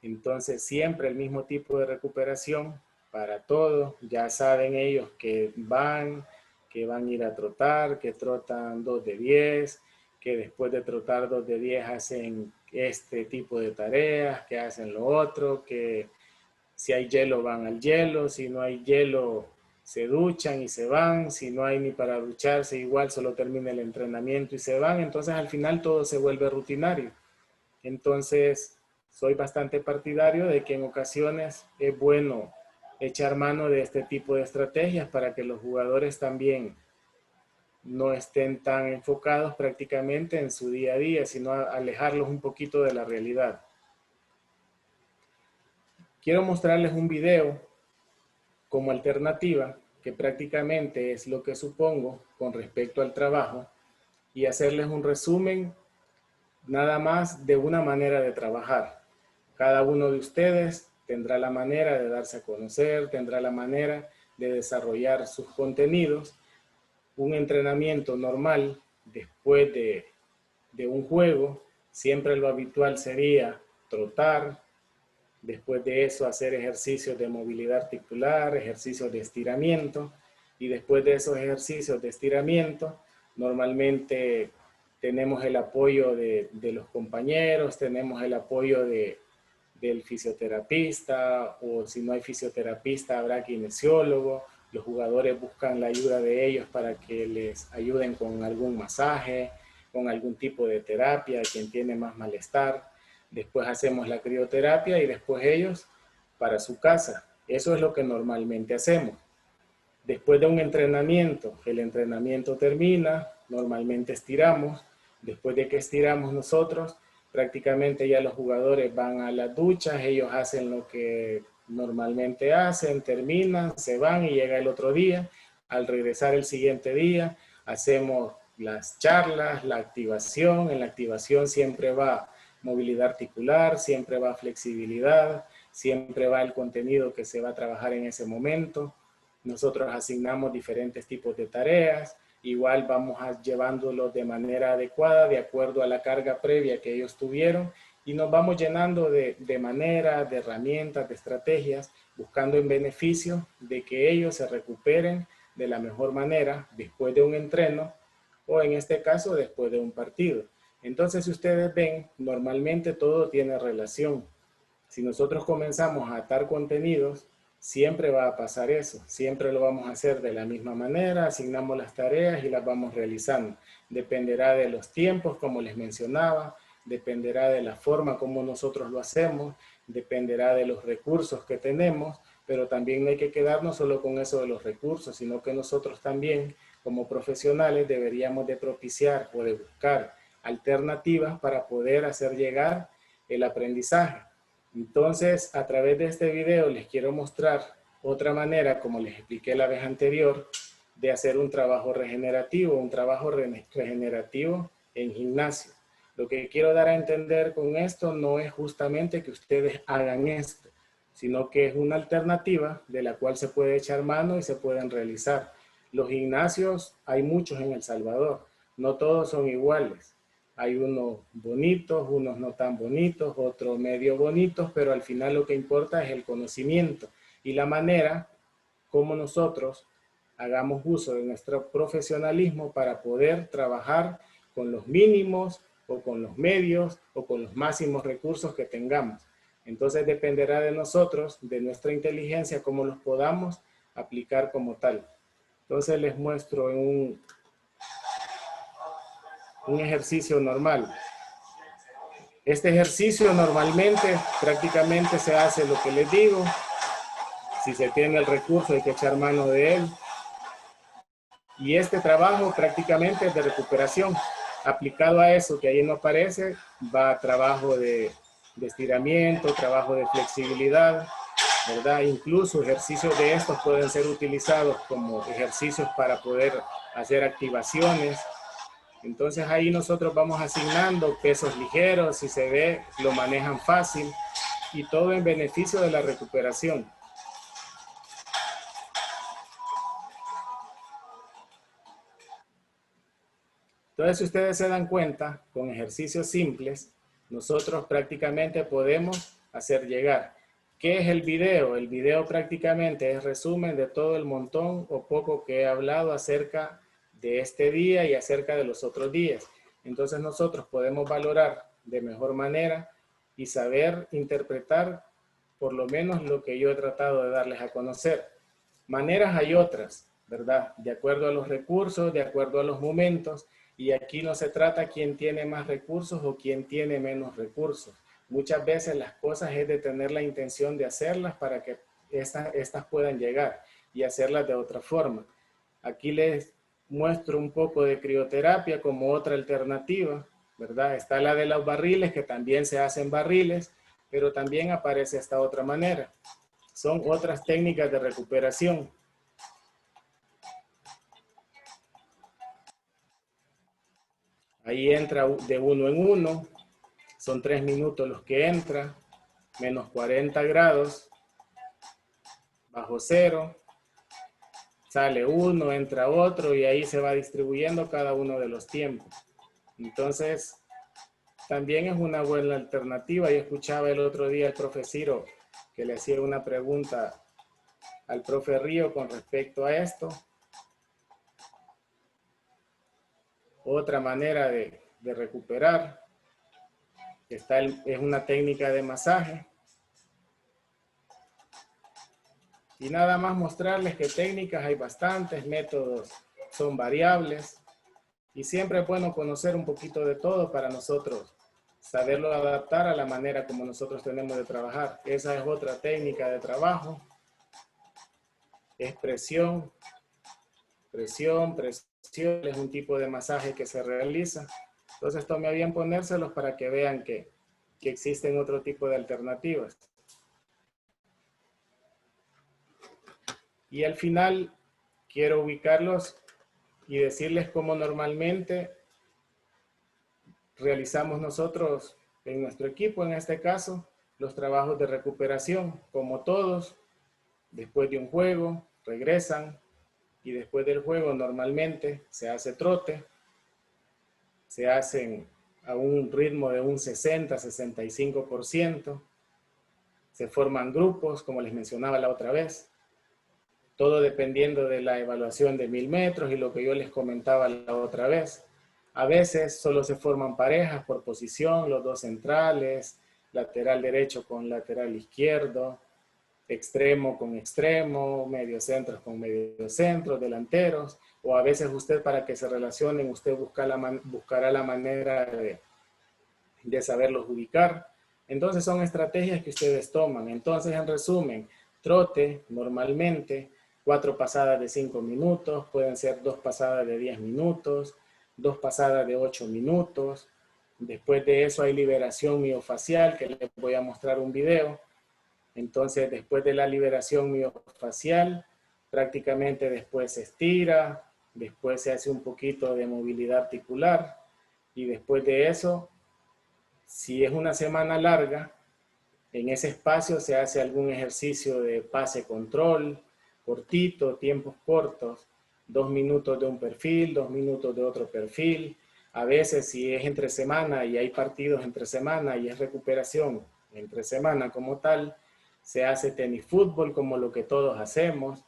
Entonces siempre el mismo tipo de recuperación para todo. Ya saben ellos que van a ir a trotar, que trotan 2 de 10, que después de trotar 2 de 10 hacen este tipo de tareas, que hacen lo otro, que si hay hielo van al hielo, si no hay hielo se duchan y se van, si no hay ni para ducharse igual solo termina el entrenamiento y se van. Entonces al final todo se vuelve rutinario. Entonces soy bastante partidario de que en ocasiones es bueno echar mano de este tipo de estrategias para que los jugadores también no estén tan enfocados prácticamente en su día a día, sino alejarlos un poquito de la realidad. Quiero mostrarles un video como alternativa, que prácticamente es lo que supongo con respecto al trabajo, y hacerles un resumen nada más de una manera de trabajar. Cada uno de ustedes tendrá la manera de darse a conocer, tendrá la manera de desarrollar sus contenidos. Un entrenamiento normal después de un juego, siempre lo habitual sería trotar. Después de eso, hacer ejercicios de movilidad articular, ejercicios de estiramiento. Y después de esos ejercicios de estiramiento, normalmente tenemos el apoyo de los compañeros, tenemos el apoyo del fisioterapista, o si no hay fisioterapista, habrá kinesiólogo. Los jugadores buscan la ayuda de ellos para que les ayuden con algún masaje, con algún tipo de terapia, quien tiene más malestar. Después hacemos la crioterapia y después ellos para su casa. Eso es lo que normalmente hacemos. Después de un entrenamiento, el entrenamiento termina, normalmente estiramos. Después de que estiramos nosotros, prácticamente ya los jugadores van a las duchas, ellos hacen lo que normalmente hacen, terminan, se van y llega el otro día. Al regresar el siguiente día, hacemos las charlas, la activación. En la activación siempre va movilidad articular, siempre va flexibilidad, siempre va el contenido que se va a trabajar en ese momento. Nosotros asignamos diferentes tipos de tareas, igual vamos llevándolos de manera adecuada, de acuerdo a la carga previa que ellos tuvieron, y nos vamos llenando de maneras, de herramientas, de estrategias, buscando en beneficio de que ellos se recuperen de la mejor manera después de un entreno o en este caso después de un partido. Entonces, si ustedes ven, normalmente todo tiene relación. Si nosotros comenzamos a atar contenidos, siempre va a pasar eso. Siempre lo vamos a hacer de la misma manera, asignamos las tareas y las vamos realizando. Dependerá de los tiempos, como les mencionaba, dependerá de la forma como nosotros lo hacemos, dependerá de los recursos que tenemos, pero también no hay que quedarnos solo con eso de los recursos, sino que nosotros también, como profesionales, deberíamos de propiciar o de buscar alternativas para poder hacer llegar el aprendizaje. Entonces, a través de este video les quiero mostrar otra manera, como les expliqué la vez anterior, de hacer un trabajo regenerativo en gimnasio. Lo que quiero dar a entender con esto no es justamente que ustedes hagan esto, sino que es una alternativa de la cual se puede echar mano y se pueden realizar. Los gimnasios, hay muchos en El Salvador, no todos son iguales. Hay unos bonitos, unos no tan bonitos, otros medio bonitos, pero al final lo que importa es el conocimiento y la manera como nosotros hagamos uso de nuestro profesionalismo para poder trabajar con los mínimos o con los medios o con los máximos recursos que tengamos. Entonces dependerá de nosotros, de nuestra inteligencia, cómo los podamos aplicar como tal. Entonces les muestro en un ejercicio normal. Este ejercicio normalmente prácticamente se hace lo que les digo. Si se tiene el recurso hay que echar mano de él. Y este trabajo prácticamente es de recuperación. Aplicado a eso que ahí no aparece, va trabajo de estiramiento, trabajo de flexibilidad, ¿verdad? Incluso ejercicios de estos pueden ser utilizados como ejercicios para poder hacer activaciones. Entonces ahí nosotros vamos asignando pesos ligeros, si se ve, lo manejan fácil y todo en beneficio de la recuperación. Entonces, si ustedes se dan cuenta, con ejercicios simples, nosotros prácticamente podemos hacer llegar. ¿Qué es el video? El video prácticamente es resumen de todo el montón o poco que he hablado acerca de este día y acerca de los otros días. Entonces nosotros podemos valorar de mejor manera y saber interpretar por lo menos lo que yo he tratado de darles a conocer. Maneras hay otras, ¿verdad? De acuerdo a los recursos, de acuerdo a los momentos, y aquí no se trata quién tiene más recursos o quién tiene menos recursos. Muchas veces las cosas es de tener la intención de hacerlas para que estas puedan llegar y hacerlas de otra forma. Aquí les muestro un poco de crioterapia como otra alternativa, ¿verdad? Está la de los barriles, que también se hacen barriles, pero también aparece esta otra manera. Son otras técnicas de recuperación. Ahí entra de uno en uno, son 3 minutos los que entra, menos 40 grados, bajo cero, sale uno, entra otro y ahí se va distribuyendo cada uno de los tiempos. Entonces, también es una buena alternativa. Yo escuchaba el otro día al profe Ciro que le hacía una pregunta al profe Río con respecto a esto. Otra manera de recuperar es una técnica de masaje. Y nada más mostrarles que técnicas hay bastantes, métodos son variables y siempre es bueno conocer un poquito de todo para nosotros saberlo adaptar a la manera como nosotros tenemos de trabajar. Esa es otra técnica de trabajo. Es presión, presión, presión, es un tipo de masaje que se realiza. Entonces tome bien ponérselos para que vean que existen otro tipo de alternativas. Y al final quiero ubicarlos y decirles cómo normalmente realizamos nosotros en nuestro equipo, en este caso, los trabajos de recuperación. Como todos, después de un juego, regresan y después del juego normalmente se hace trote, se hacen a un ritmo de un 60-65%. Se forman grupos, como les mencionaba la otra vez, todo dependiendo de la evaluación de 1000 metros y lo que yo les comentaba la otra vez. A veces solo se forman parejas por posición, los dos centrales, lateral derecho con lateral izquierdo, extremo con extremo, mediocentros con mediocentros, delanteros, o a veces usted, para que se relacionen, usted buscará la manera de saberlos ubicar. Entonces son estrategias que ustedes toman. Entonces, en resumen, trote normalmente 4 pasadas de 5 minutos, pueden ser 2 pasadas de 10 minutos, 2 pasadas de 8 minutos. Después de eso hay liberación miofacial, que les voy a mostrar un video. Entonces, después de la liberación miofacial, prácticamente después se estira, después se hace un poquito de movilidad articular y después de eso, si es una semana larga, en ese espacio se hace algún ejercicio de pase control, cortito, tiempos cortos, 2 minutos de un perfil, 2 minutos de otro perfil. A veces si es entre semana y hay partidos entre semana y es recuperación entre semana como tal, se hace tenis fútbol como lo que todos hacemos,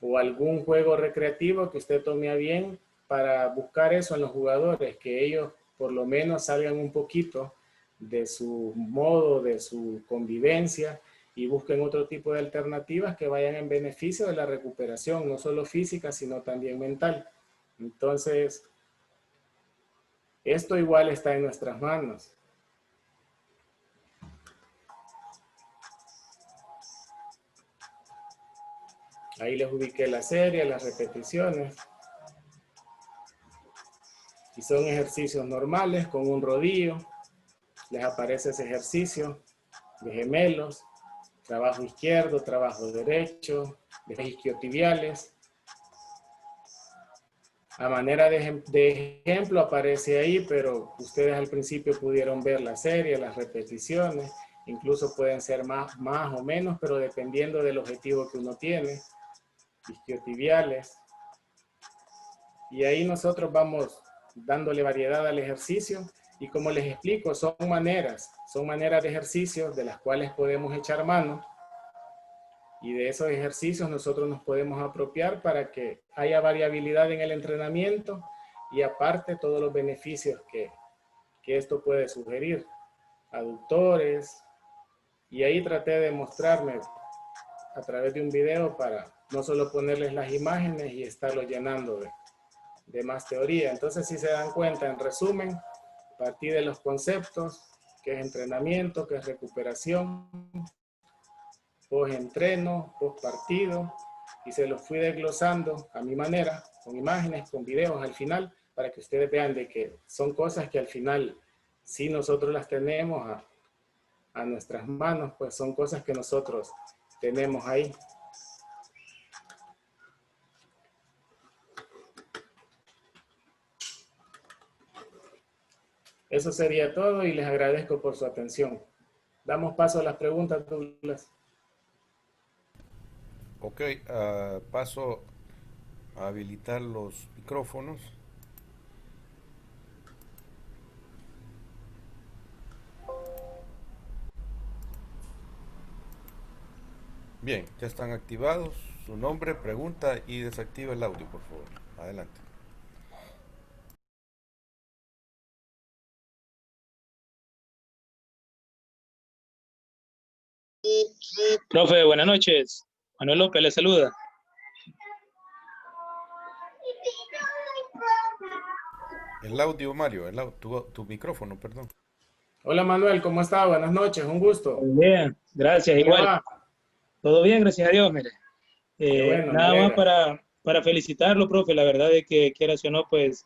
o algún juego recreativo que usted tome a bien para buscar eso en los jugadores, que ellos por lo menos salgan un poquito de su modo, de su convivencia y busquen otro tipo de alternativas que vayan en beneficio de la recuperación, no solo física, sino también mental. Entonces, esto igual está en nuestras manos. Ahí les ubiqué la serie, las repeticiones. Y son ejercicios normales con un rodillo. Les aparece ese ejercicio de gemelos, trabajo izquierdo, trabajo derecho, de isquiotibiales. A manera de ejemplo aparece ahí, pero ustedes al principio pudieron ver la serie, las repeticiones, incluso pueden ser más o menos, pero dependiendo del objetivo que uno tiene. Isquiotibiales. Y ahí nosotros vamos dándole variedad al ejercicio y como les explico, son maneras de ejercicios de las cuales podemos echar mano y de esos ejercicios nosotros nos podemos apropiar para que haya variabilidad en el entrenamiento y aparte todos los beneficios que esto puede sugerir, aductores, y ahí traté de mostrarme a través de un video para no solo ponerles las imágenes y estarlo llenando de más teoría. Entonces, si se dan cuenta, en resumen, partí de los conceptos, que es entrenamiento, que es recuperación, post-entreno, post-partido, y se los fui desglosando a mi manera, con imágenes, con videos al final, para que ustedes vean de que son cosas que al final, si nosotros las tenemos a nuestras manos, pues son cosas que nosotros tenemos ahí. Eso sería todo y les agradezco por su atención. Damos paso a las preguntas, Douglas. Ok, paso a habilitar los micrófonos. Bien, ya están activados. Su nombre, pregunta y desactiva el audio, por favor. Adelante. Profe, buenas noches. Manuel López le saluda. El audio, Mario, tu micrófono, perdón. Hola Manuel, ¿cómo está? Buenas noches, un gusto. Muy bien, gracias. ¿Cómo le Igual, va? todo bien, gracias a Dios, mire. Qué bueno, me Nada más alegra. para felicitarlo, profe. La verdad es que, quieras o no, pues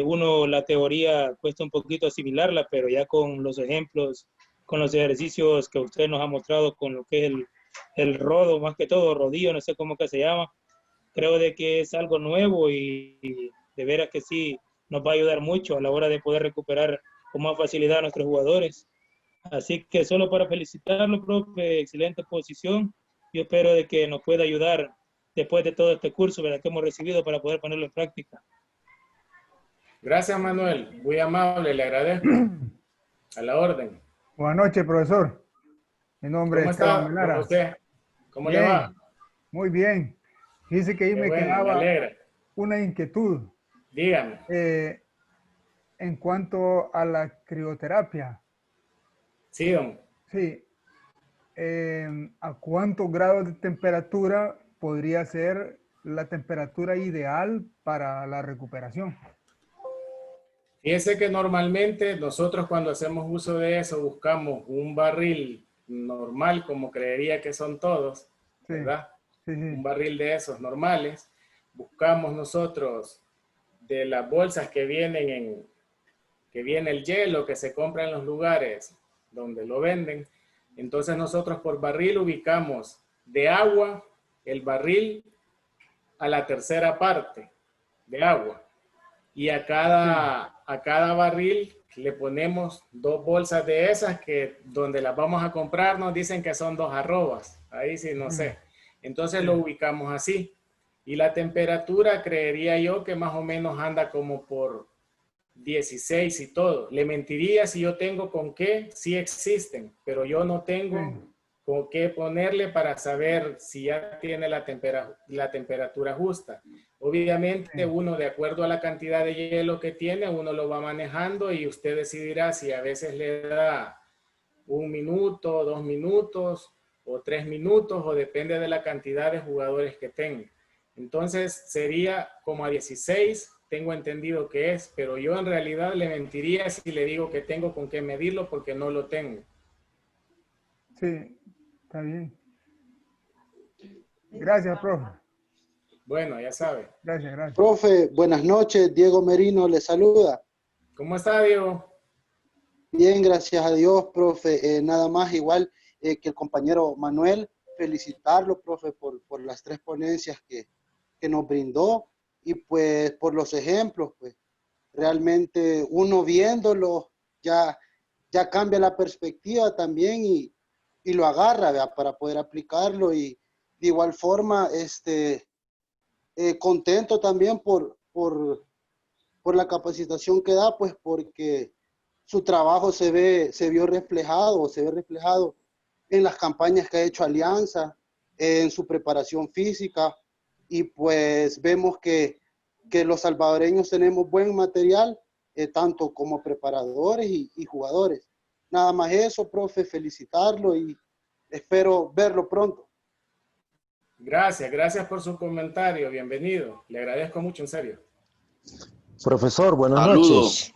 uno la teoría cuesta un poquito asimilarla, pero ya con los ejemplos, con los ejercicios que usted nos ha mostrado, con lo que es el rodo, más que todo, rodillo, no sé cómo que se llama, creo de que es algo nuevo y de veras que sí nos va a ayudar mucho a la hora de poder recuperar con más facilidad a nuestros jugadores. Así que solo para felicitarlo, profe, excelente posición. Yo espero de que nos pueda ayudar después de todo este curso, ¿verdad?, que hemos recibido para poder ponerlo en práctica. Gracias, Manuel. Muy amable, le agradezco. A la orden. Buenas noches, profesor. Mi nombre ¿Cómo es Esteban está, don Melara. José? ¿Cómo le va? Bien, muy bien. Dice que ahí Qué me bueno, me quedaba alegra. una inquietud Dígame. en cuanto a la crioterapia. Sí, don. Sí, ¿a cuántos grados de temperatura podría ser la temperatura ideal para la recuperación? Fíjese que normalmente nosotros cuando hacemos uso de eso buscamos un barril normal, como creería que son todos, Sí, ¿verdad? sí, Un sí. barril de esos normales. Buscamos nosotros de las bolsas que viene el hielo que se compra en los lugares donde lo venden. Entonces nosotros por barril ubicamos de agua el barril a la tercera parte de agua. Y Sí. a cada barril le ponemos 2 bolsas de esas que donde las vamos a comprar nos dicen que son 2 arrobas. Ahí sí no Ujú, sé. Entonces sí. lo ubicamos así. Y la temperatura creería yo que más o menos anda como por 16 y todo. Le mentiría si yo tengo con qué, sí existen, pero yo no Sí. tengo con qué ponerle para saber si ya tiene la temperatura justa. Obviamente Sí. uno, de acuerdo a la cantidad de hielo que tiene, uno lo va manejando y usted decidirá si a veces le da 1 minuto, 2 minutos o 3 minutos, o depende de la cantidad de jugadores que tenga. Entonces sería como a 16, tengo entendido que es, pero yo en realidad le mentiría si le digo que tengo con qué medirlo porque no lo tengo. Sí, está bien. Gracias, profe. Bueno, ya sabe. Gracias, gracias. Profe, buenas noches. Diego Merino le saluda. ¿Cómo está, Diego? Bien, gracias a Dios, profe. Nada más igual que el compañero Manuel, felicitarlo, profe, por las 3 ponencias que nos brindó y pues por los ejemplos, pues realmente uno viéndolo ya cambia la perspectiva también y lo agarra, ¿verdad? Para poder aplicarlo y de igual forma, contento también por la capacitación que da, pues porque su trabajo se ve reflejado en las campañas que ha hecho Alianza, en su preparación física, y pues vemos que los salvadoreños tenemos buen material, tanto como preparadores y jugadores. Nada más eso, profe, felicitarlo y espero verlo pronto. Gracias, gracias por su comentario. Bienvenido. Le agradezco mucho, en serio. Profesor, buenas Saludos. noches.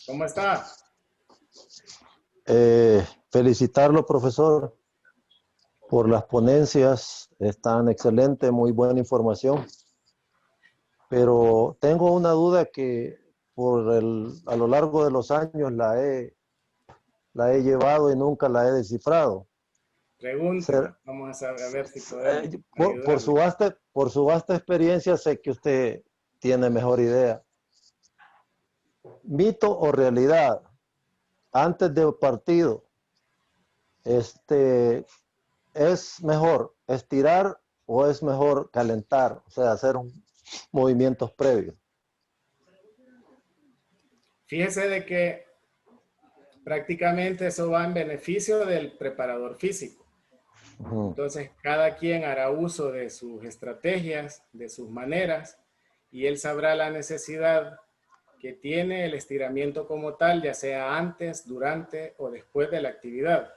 ¿Cómo está? Felicitarlo, profesor, por las ponencias. Están excelentes, muy buena información. Pero tengo una duda que a lo largo de los años la he llevado y nunca la he descifrado. Pregúnteme. Vamos a ver si podemos ayudarle. Por su vasta experiencia, sé que usted tiene mejor idea. ¿Mito o realidad? Antes del partido, ¿es mejor estirar o es mejor calentar? O sea, hacer movimientos previos. Fíjese de que prácticamente eso va en beneficio del preparador físico. Entonces, cada quien hará uso de sus estrategias, de sus maneras, y él sabrá la necesidad que tiene el estiramiento como tal, ya sea antes, durante o después de la actividad.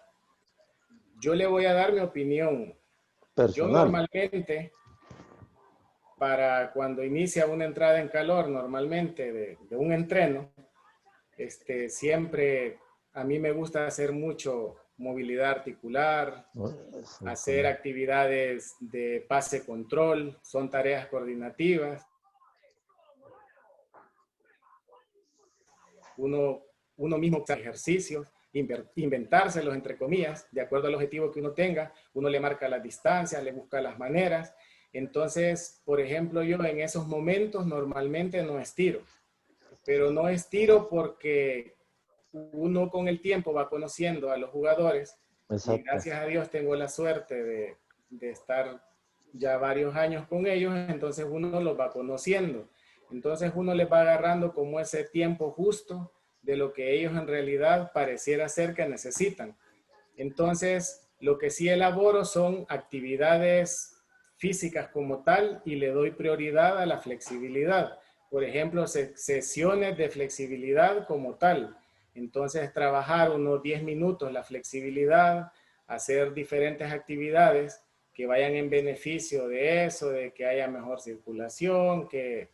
Yo le voy a dar mi opinión. Yo Personal. normalmente, para cuando inicia una entrada en calor, normalmente de un entreno, siempre a mí me gusta hacer mucho movilidad articular, hacer actividades de pase control, son tareas coordinativas. Uno mismo hace ejercicios, inventárselos entre comillas, de acuerdo al objetivo que uno tenga, uno le marca las distancias, le busca las maneras. Entonces, por ejemplo, yo en esos momentos normalmente no estiro, pero no estiro porque uno con el tiempo va conociendo a los jugadores y Exacto. gracias a Dios tengo la suerte de estar ya varios años con ellos, entonces uno los va conociendo. Entonces uno les va agarrando como ese tiempo justo de lo que ellos en realidad pareciera ser que necesitan. Entonces, lo que sí elaboro son actividades físicas como tal y le doy prioridad a la flexibilidad. Por ejemplo, sesiones de flexibilidad como tal. Entonces, trabajar unos 10 minutos la flexibilidad, hacer diferentes actividades que vayan en beneficio de eso, de que haya mejor circulación, que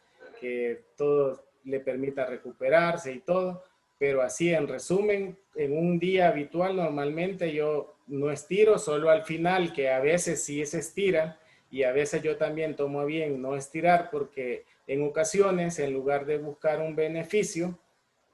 todo le permita recuperarse y todo. Pero así, en resumen, en un día habitual normalmente yo no estiro, solo al final, que a veces sí se estira, y a veces yo también tomo bien no estirar, porque en ocasiones, en lugar de buscar un beneficio,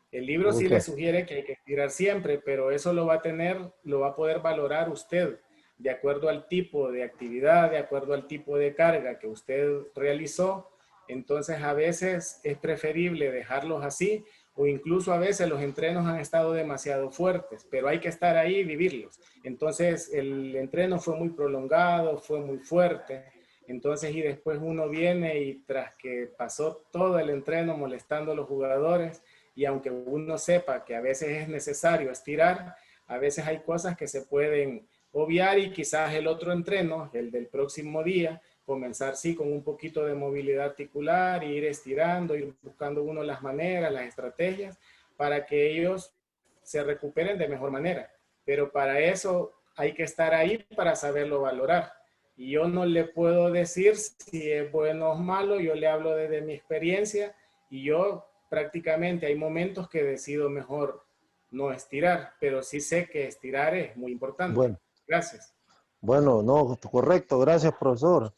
el libro sí le Okay. sugiere que hay que estirar siempre, pero eso lo va a poder valorar usted de acuerdo al tipo de actividad, de acuerdo al tipo de carga que usted realizó. Entonces a veces es preferible dejarlos así, o incluso a veces los entrenos han estado demasiado fuertes, pero hay que estar ahí y vivirlos. Entonces el entreno fue muy prolongado, fue muy fuerte, entonces y después uno viene y tras que pasó todo el entreno molestando a los jugadores, y aunque uno sepa que a veces es necesario estirar, a veces hay cosas que se pueden obviar y quizás el otro entreno, el del próximo día, comenzar sí con un poquito de movilidad articular, ir estirando, ir buscando uno las maneras, las estrategias, para que ellos se recuperen de mejor manera. Pero para eso hay que estar ahí para saberlo valorar. Y yo no le puedo decir si es bueno o malo, yo le hablo desde mi experiencia y yo prácticamente hay momentos que decido mejor no estirar, pero sí sé que estirar es muy importante. Bueno, Gracias. bueno, no, correcto. Gracias, profesor.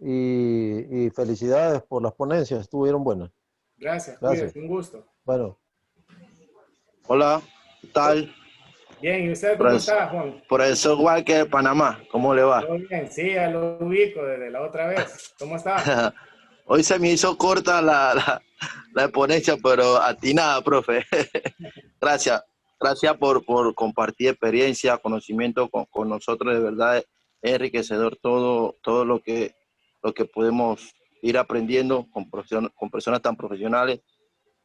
Y felicidades por las ponencias. Estuvieron buenas. Gracias, Gracias. cuídese, un gusto. Bueno, Hola, ¿qué tal? Bien, ¿y usted cómo está, Juan? Profesor Walker de Panamá, ¿cómo le va? Todo bien, sí, ya lo ubico desde la otra vez. ¿Cómo está? Hoy se me hizo corta la ponencia, pero atinada, profe. Gracias, gracias por compartir experiencia, conocimiento con nosotros. De verdad es enriquecedor todo lo que podemos ir aprendiendo con personas tan profesionales.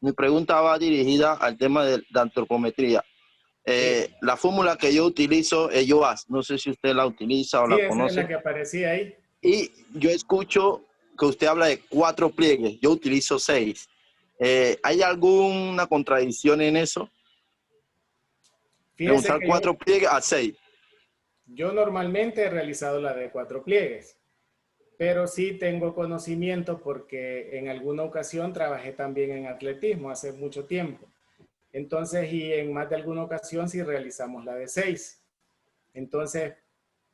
Mi pregunta va dirigida al tema de la antropometría. Sí, La fórmula que yo utilizo es YOAS. No sé si usted la utiliza o sí, la esa es la conoce. que aparecía ahí. Y yo escucho que usted habla de 4 pliegues. Yo utilizo 6. ¿Hay alguna contradicción en eso? De Fíjese usar que 4 pliegues a 6. yo normalmente he realizado la de 4 pliegues, pero sí tengo conocimiento porque en alguna ocasión trabajé también en atletismo hace mucho tiempo. Entonces, y en más de alguna ocasión sí realizamos la de 6. Entonces,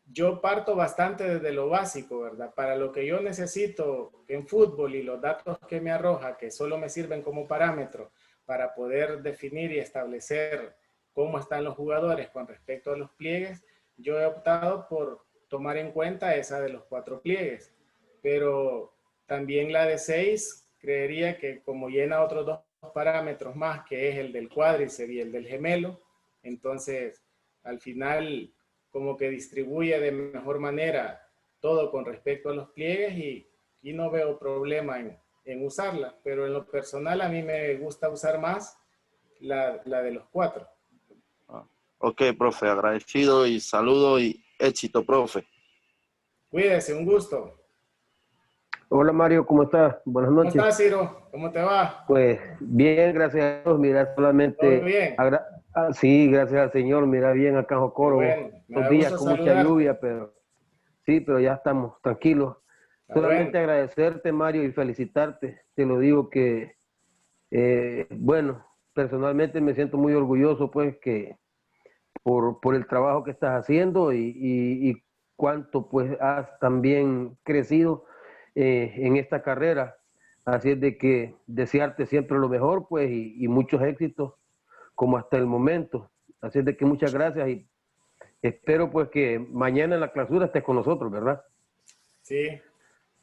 yo parto bastante desde lo básico, ¿verdad? Para lo que yo necesito en fútbol y los datos que me arroja, que solo me sirven como parámetro para poder definir y establecer cómo están los jugadores con respecto a los pliegues, yo he optado por tomar en cuenta esa de los 4 pliegues. Pero también la de 6, creería que como llena otros 2 parámetros más, que es el del cuádriceps y el del gemelo, entonces al final como que distribuye de mejor manera todo con respecto a los pliegues y no veo problema en usarla, pero en lo personal a mí me gusta usar más la de los 4. Ok, profe, agradecido y saludo y éxito, profe. Cuídese, un gusto. Hola Mario, ¿cómo estás? Buenas ¿Cómo noches. estás, Ciro? ¿Cómo te va? Pues bien, gracias a Dios. Mira, ¿Todo solamente, bien? sí, gracias al Señor. Mira, bien acá en Qué Jocoro. bueno, me Estos da días gusto con mucha saludarte. lluvia, pero sí, pero ya estamos tranquilos. Está bueno. Solamente agradecerte, Mario, y felicitarte. Te lo digo que, bueno, personalmente me siento muy orgulloso, pues, que por el trabajo que estás haciendo y cuánto, pues, has también crecido en esta carrera. Así es de que desearte siempre lo mejor, pues, y muchos éxitos como hasta el momento. Así es de que muchas gracias y espero pues que mañana en la clausura estés con nosotros, ¿verdad? Sí.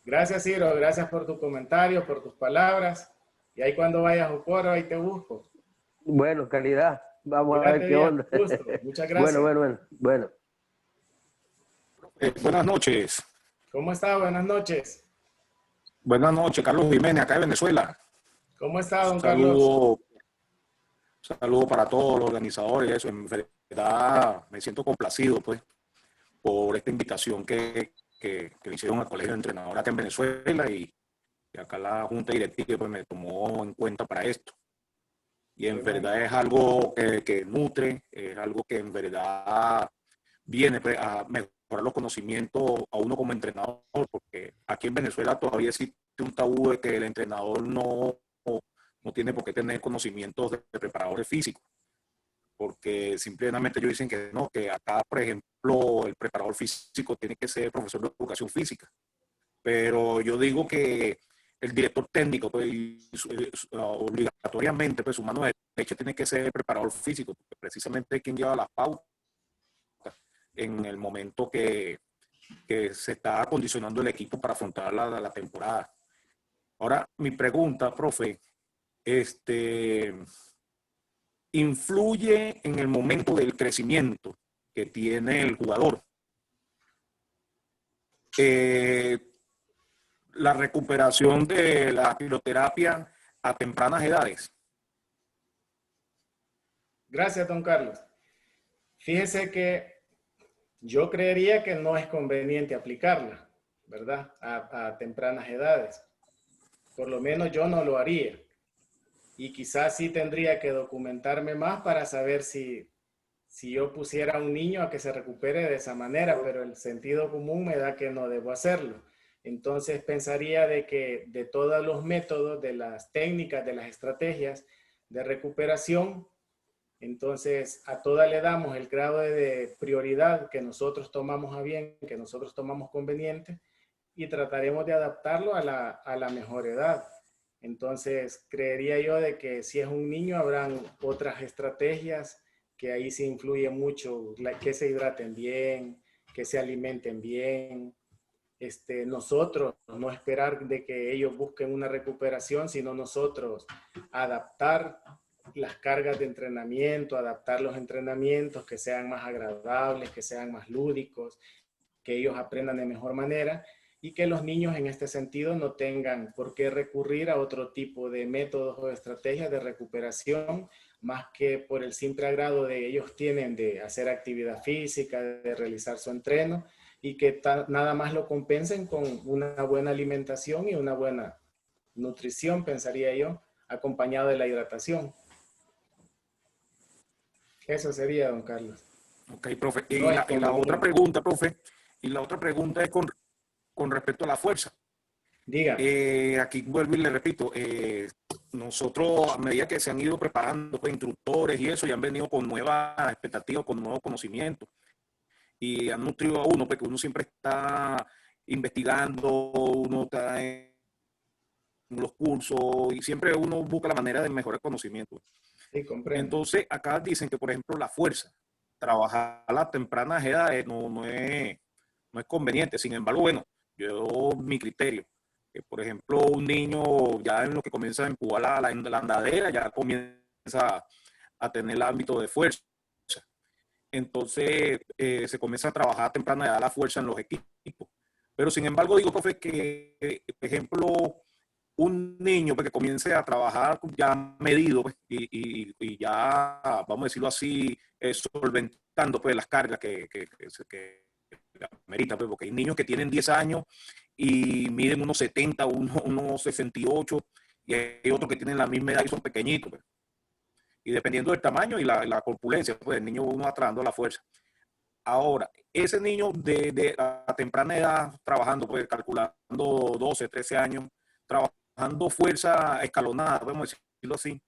Gracias, Ciro. Gracias por tu comentario, por tus palabras. Y ahí cuando vayas a Jocoro, ahí te busco. Bueno, calidad. Vamos a ver Cuídate qué bien. onda. Gusto. Muchas Bueno, gracias. bueno, bueno, bueno. Buenas noches. ¿Cómo está? Buenas noches. Buenas noches, Carlos Jiménez, acá de Venezuela. ¿Cómo está, don Carlos? Saludo, saludo para todos los organizadores y eso. En verdad me siento complacido pues por esta invitación que le hicieron al Colegio de Entrenadores acá en Venezuela y acá la Junta Directiva pues me tomó en cuenta para esto. Y en verdad es algo que nutre, es algo que en verdad viene pues, a mejorar los conocimientos a uno como entrenador, porque aquí en Venezuela todavía existe un tabú de que el entrenador no tiene por qué tener conocimientos de preparadores físicos, porque simplemente ellos dicen que no, que acá, por ejemplo, el preparador físico tiene que ser profesor de educación física. Pero yo digo que el director técnico, pues, obligatoriamente, pues su mano derecha tiene que ser preparador físico, porque precisamente es quien lleva las pautas en el momento que se está acondicionando el equipo para afrontar la temporada. Ahora, mi pregunta, profe, ¿influye en el momento del crecimiento que tiene el jugador la recuperación de la fisioterapia a tempranas edades? Gracias, don Carlos. Fíjese que yo creería que no es conveniente aplicarla, ¿verdad? A tempranas edades. Por lo menos yo no lo haría. Y quizás sí tendría que documentarme más para saber si yo pusiera a un niño a que se recupere de esa manera, pero el sentido común me da que no debo hacerlo. Entonces pensaría de que de todos los métodos, de las técnicas, de las estrategias de recuperación, entonces a todas le damos el grado de prioridad que nosotros tomamos a bien, que nosotros tomamos conveniente, y trataremos de adaptarlo a la mejor edad. Entonces creería yo de que si es un niño habrán otras estrategias que ahí sí influye mucho, que se hidraten bien, que se alimenten bien. Nosotros no esperar de que ellos busquen una recuperación, sino nosotros adaptar las cargas de entrenamiento, adaptar los entrenamientos que sean más agradables, que sean más lúdicos, que ellos aprendan de mejor manera y que los niños en este sentido no tengan por qué recurrir a otro tipo de métodos o estrategias de recuperación, más que por el simple agrado de ellos tienen de hacer actividad física, de realizar su entreno, y que nada más lo compensen con una buena alimentación y una buena nutrición, pensaría yo, acompañado de la hidratación. Eso sería, don Carlos. Ok, profe. No Y la otra pregunta, profe, y la otra pregunta es con respecto a la fuerza. Diga. Aquí vuelvo y le repito, nosotros a medida que se han ido preparando pues, instructores y eso, y han venido con nuevas expectativas, con nuevos conocimientos, y han nutrido a uno, porque uno siempre está investigando, uno está en los cursos, y siempre uno busca la manera de mejorar conocimiento. Sí, comprendo. Entonces, acá dicen que, por ejemplo, la fuerza, trabajar a las tempranas edades no es conveniente. Sin embargo, bueno, yo, mi criterio, que por ejemplo, un niño ya en lo que comienza a empujar la andadera, ya comienza a tener el ámbito de fuerza. Entonces, se comienza a trabajar a temprana edad la fuerza en los equipos. Pero sin embargo, digo, profe, que, por ejemplo, un niño pues, que comience a trabajar ya medido pues, y ya, vamos a decirlo así, solventando pues, las cargas que amerita, pues, porque hay niños que tienen 10 años y miden unos 70, unos 68, y hay otros que tienen la misma edad y son pequeñitos. Pues. Y dependiendo del tamaño y la corpulencia, pues el niño uno va trabajando la fuerza. Ahora, ese niño de a temprana edad trabajando, pues calculando 12, 13 años, trabajando fuerza escalonada, podemos decirlo así,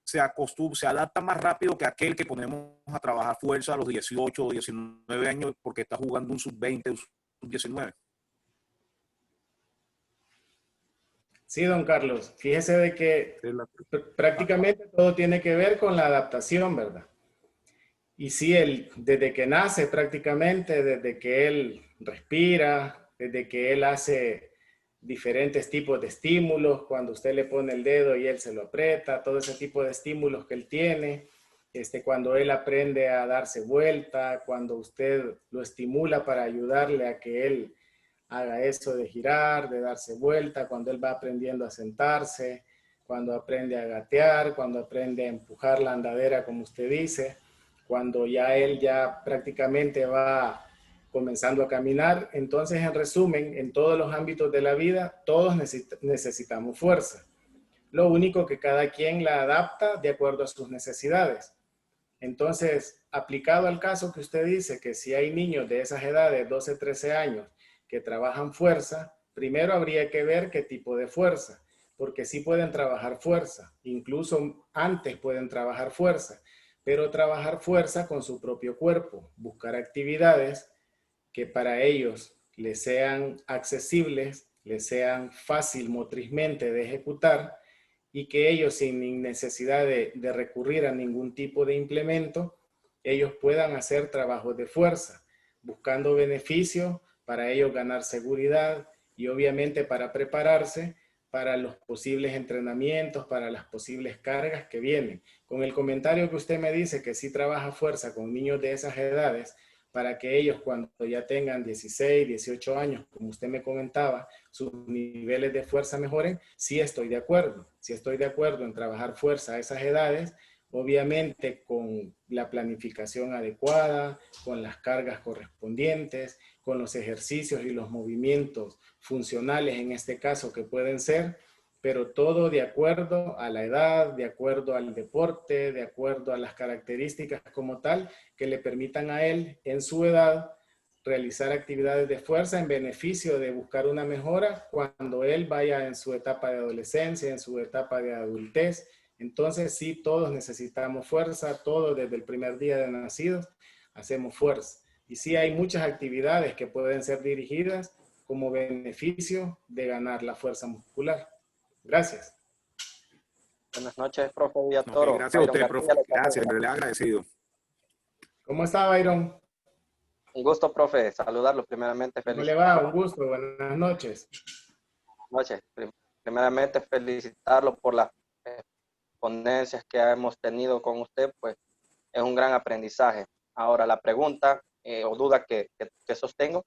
se adapta más rápido que aquel que ponemos a trabajar fuerza a los 18 o 19 años porque está jugando un sub-20, un sub-19. Sí, don Carlos. Fíjese de que prácticamente todo tiene que ver con la adaptación, ¿verdad? Y sí, desde que nace prácticamente, desde que él respira, desde que él hace diferentes tipos de estímulos, cuando usted le pone el dedo y él se lo aprieta, todo ese tipo de estímulos que él tiene, cuando él aprende a darse vuelta, cuando usted lo estimula para ayudarle a que él haga eso de girar, de darse vuelta, cuando él va aprendiendo a sentarse, cuando aprende a gatear, cuando aprende a empujar la andadera, como usted dice, cuando ya él ya prácticamente va comenzando a caminar. Entonces, en resumen, en todos los ámbitos de la vida, todos necesitamos fuerza. Lo único que cada quien la adapta de acuerdo a sus necesidades. Entonces, aplicado al caso que usted dice, que si hay niños de esas edades, 12, 13 años, que trabajan fuerza, primero habría que ver qué tipo de fuerza, porque sí pueden trabajar fuerza, incluso antes pueden trabajar fuerza, pero trabajar fuerza con su propio cuerpo, buscar actividades que para ellos les sean accesibles, les sean fácil motrizmente de ejecutar, y que ellos sin necesidad de recurrir a ningún tipo de implemento, ellos puedan hacer trabajos de fuerza, buscando beneficios para ellos ganar seguridad y obviamente para prepararse para los posibles entrenamientos, para las posibles cargas que vienen. Con el comentario que usted me dice que sí trabaja fuerza con niños de esas edades, para que ellos cuando ya tengan 16, 18 años, como usted me comentaba, sus niveles de fuerza mejoren, sí estoy de acuerdo. Sí estoy de acuerdo en trabajar fuerza a esas edades, obviamente con la planificación adecuada, con las cargas correspondientes, con los ejercicios y los movimientos funcionales en este caso que pueden ser, pero todo de acuerdo a la edad, de acuerdo al deporte, de acuerdo a las características como tal, que le permitan a él en su edad realizar actividades de fuerza en beneficio de buscar una mejora cuando él vaya en su etapa de adolescencia, en su etapa de adultez. Entonces sí, todos necesitamos fuerza, todos desde el primer día de nacidos hacemos fuerza. Y sí hay muchas actividades que pueden ser dirigidas como beneficio de ganar la fuerza muscular. Gracias. Buenas noches, profe Villatoro. Gracias a usted, profe. Gracias, me le he agradecido. ¿Cómo está, Byron? Un gusto, profe. Saludarlo primeramente. ¿Cómo le va? Un gusto. Buenas noches. Buenas noches. Primeramente, felicitarlo por las ponencias que hemos tenido con usted, pues es un gran aprendizaje. Ahora, la pregunta o duda que sostengo,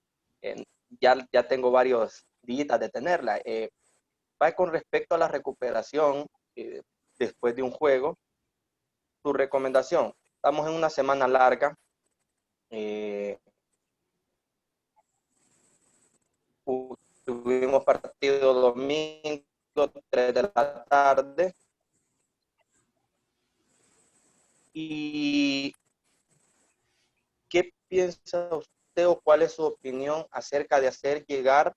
ya tengo varios días de tenerla. Va con respecto a la recuperación después de un juego. Tu recomendación, estamos en una semana larga. Tuvimos partido domingo, 3 de la tarde. ¿Y qué piensa usted o cuál es su opinión acerca de hacer llegar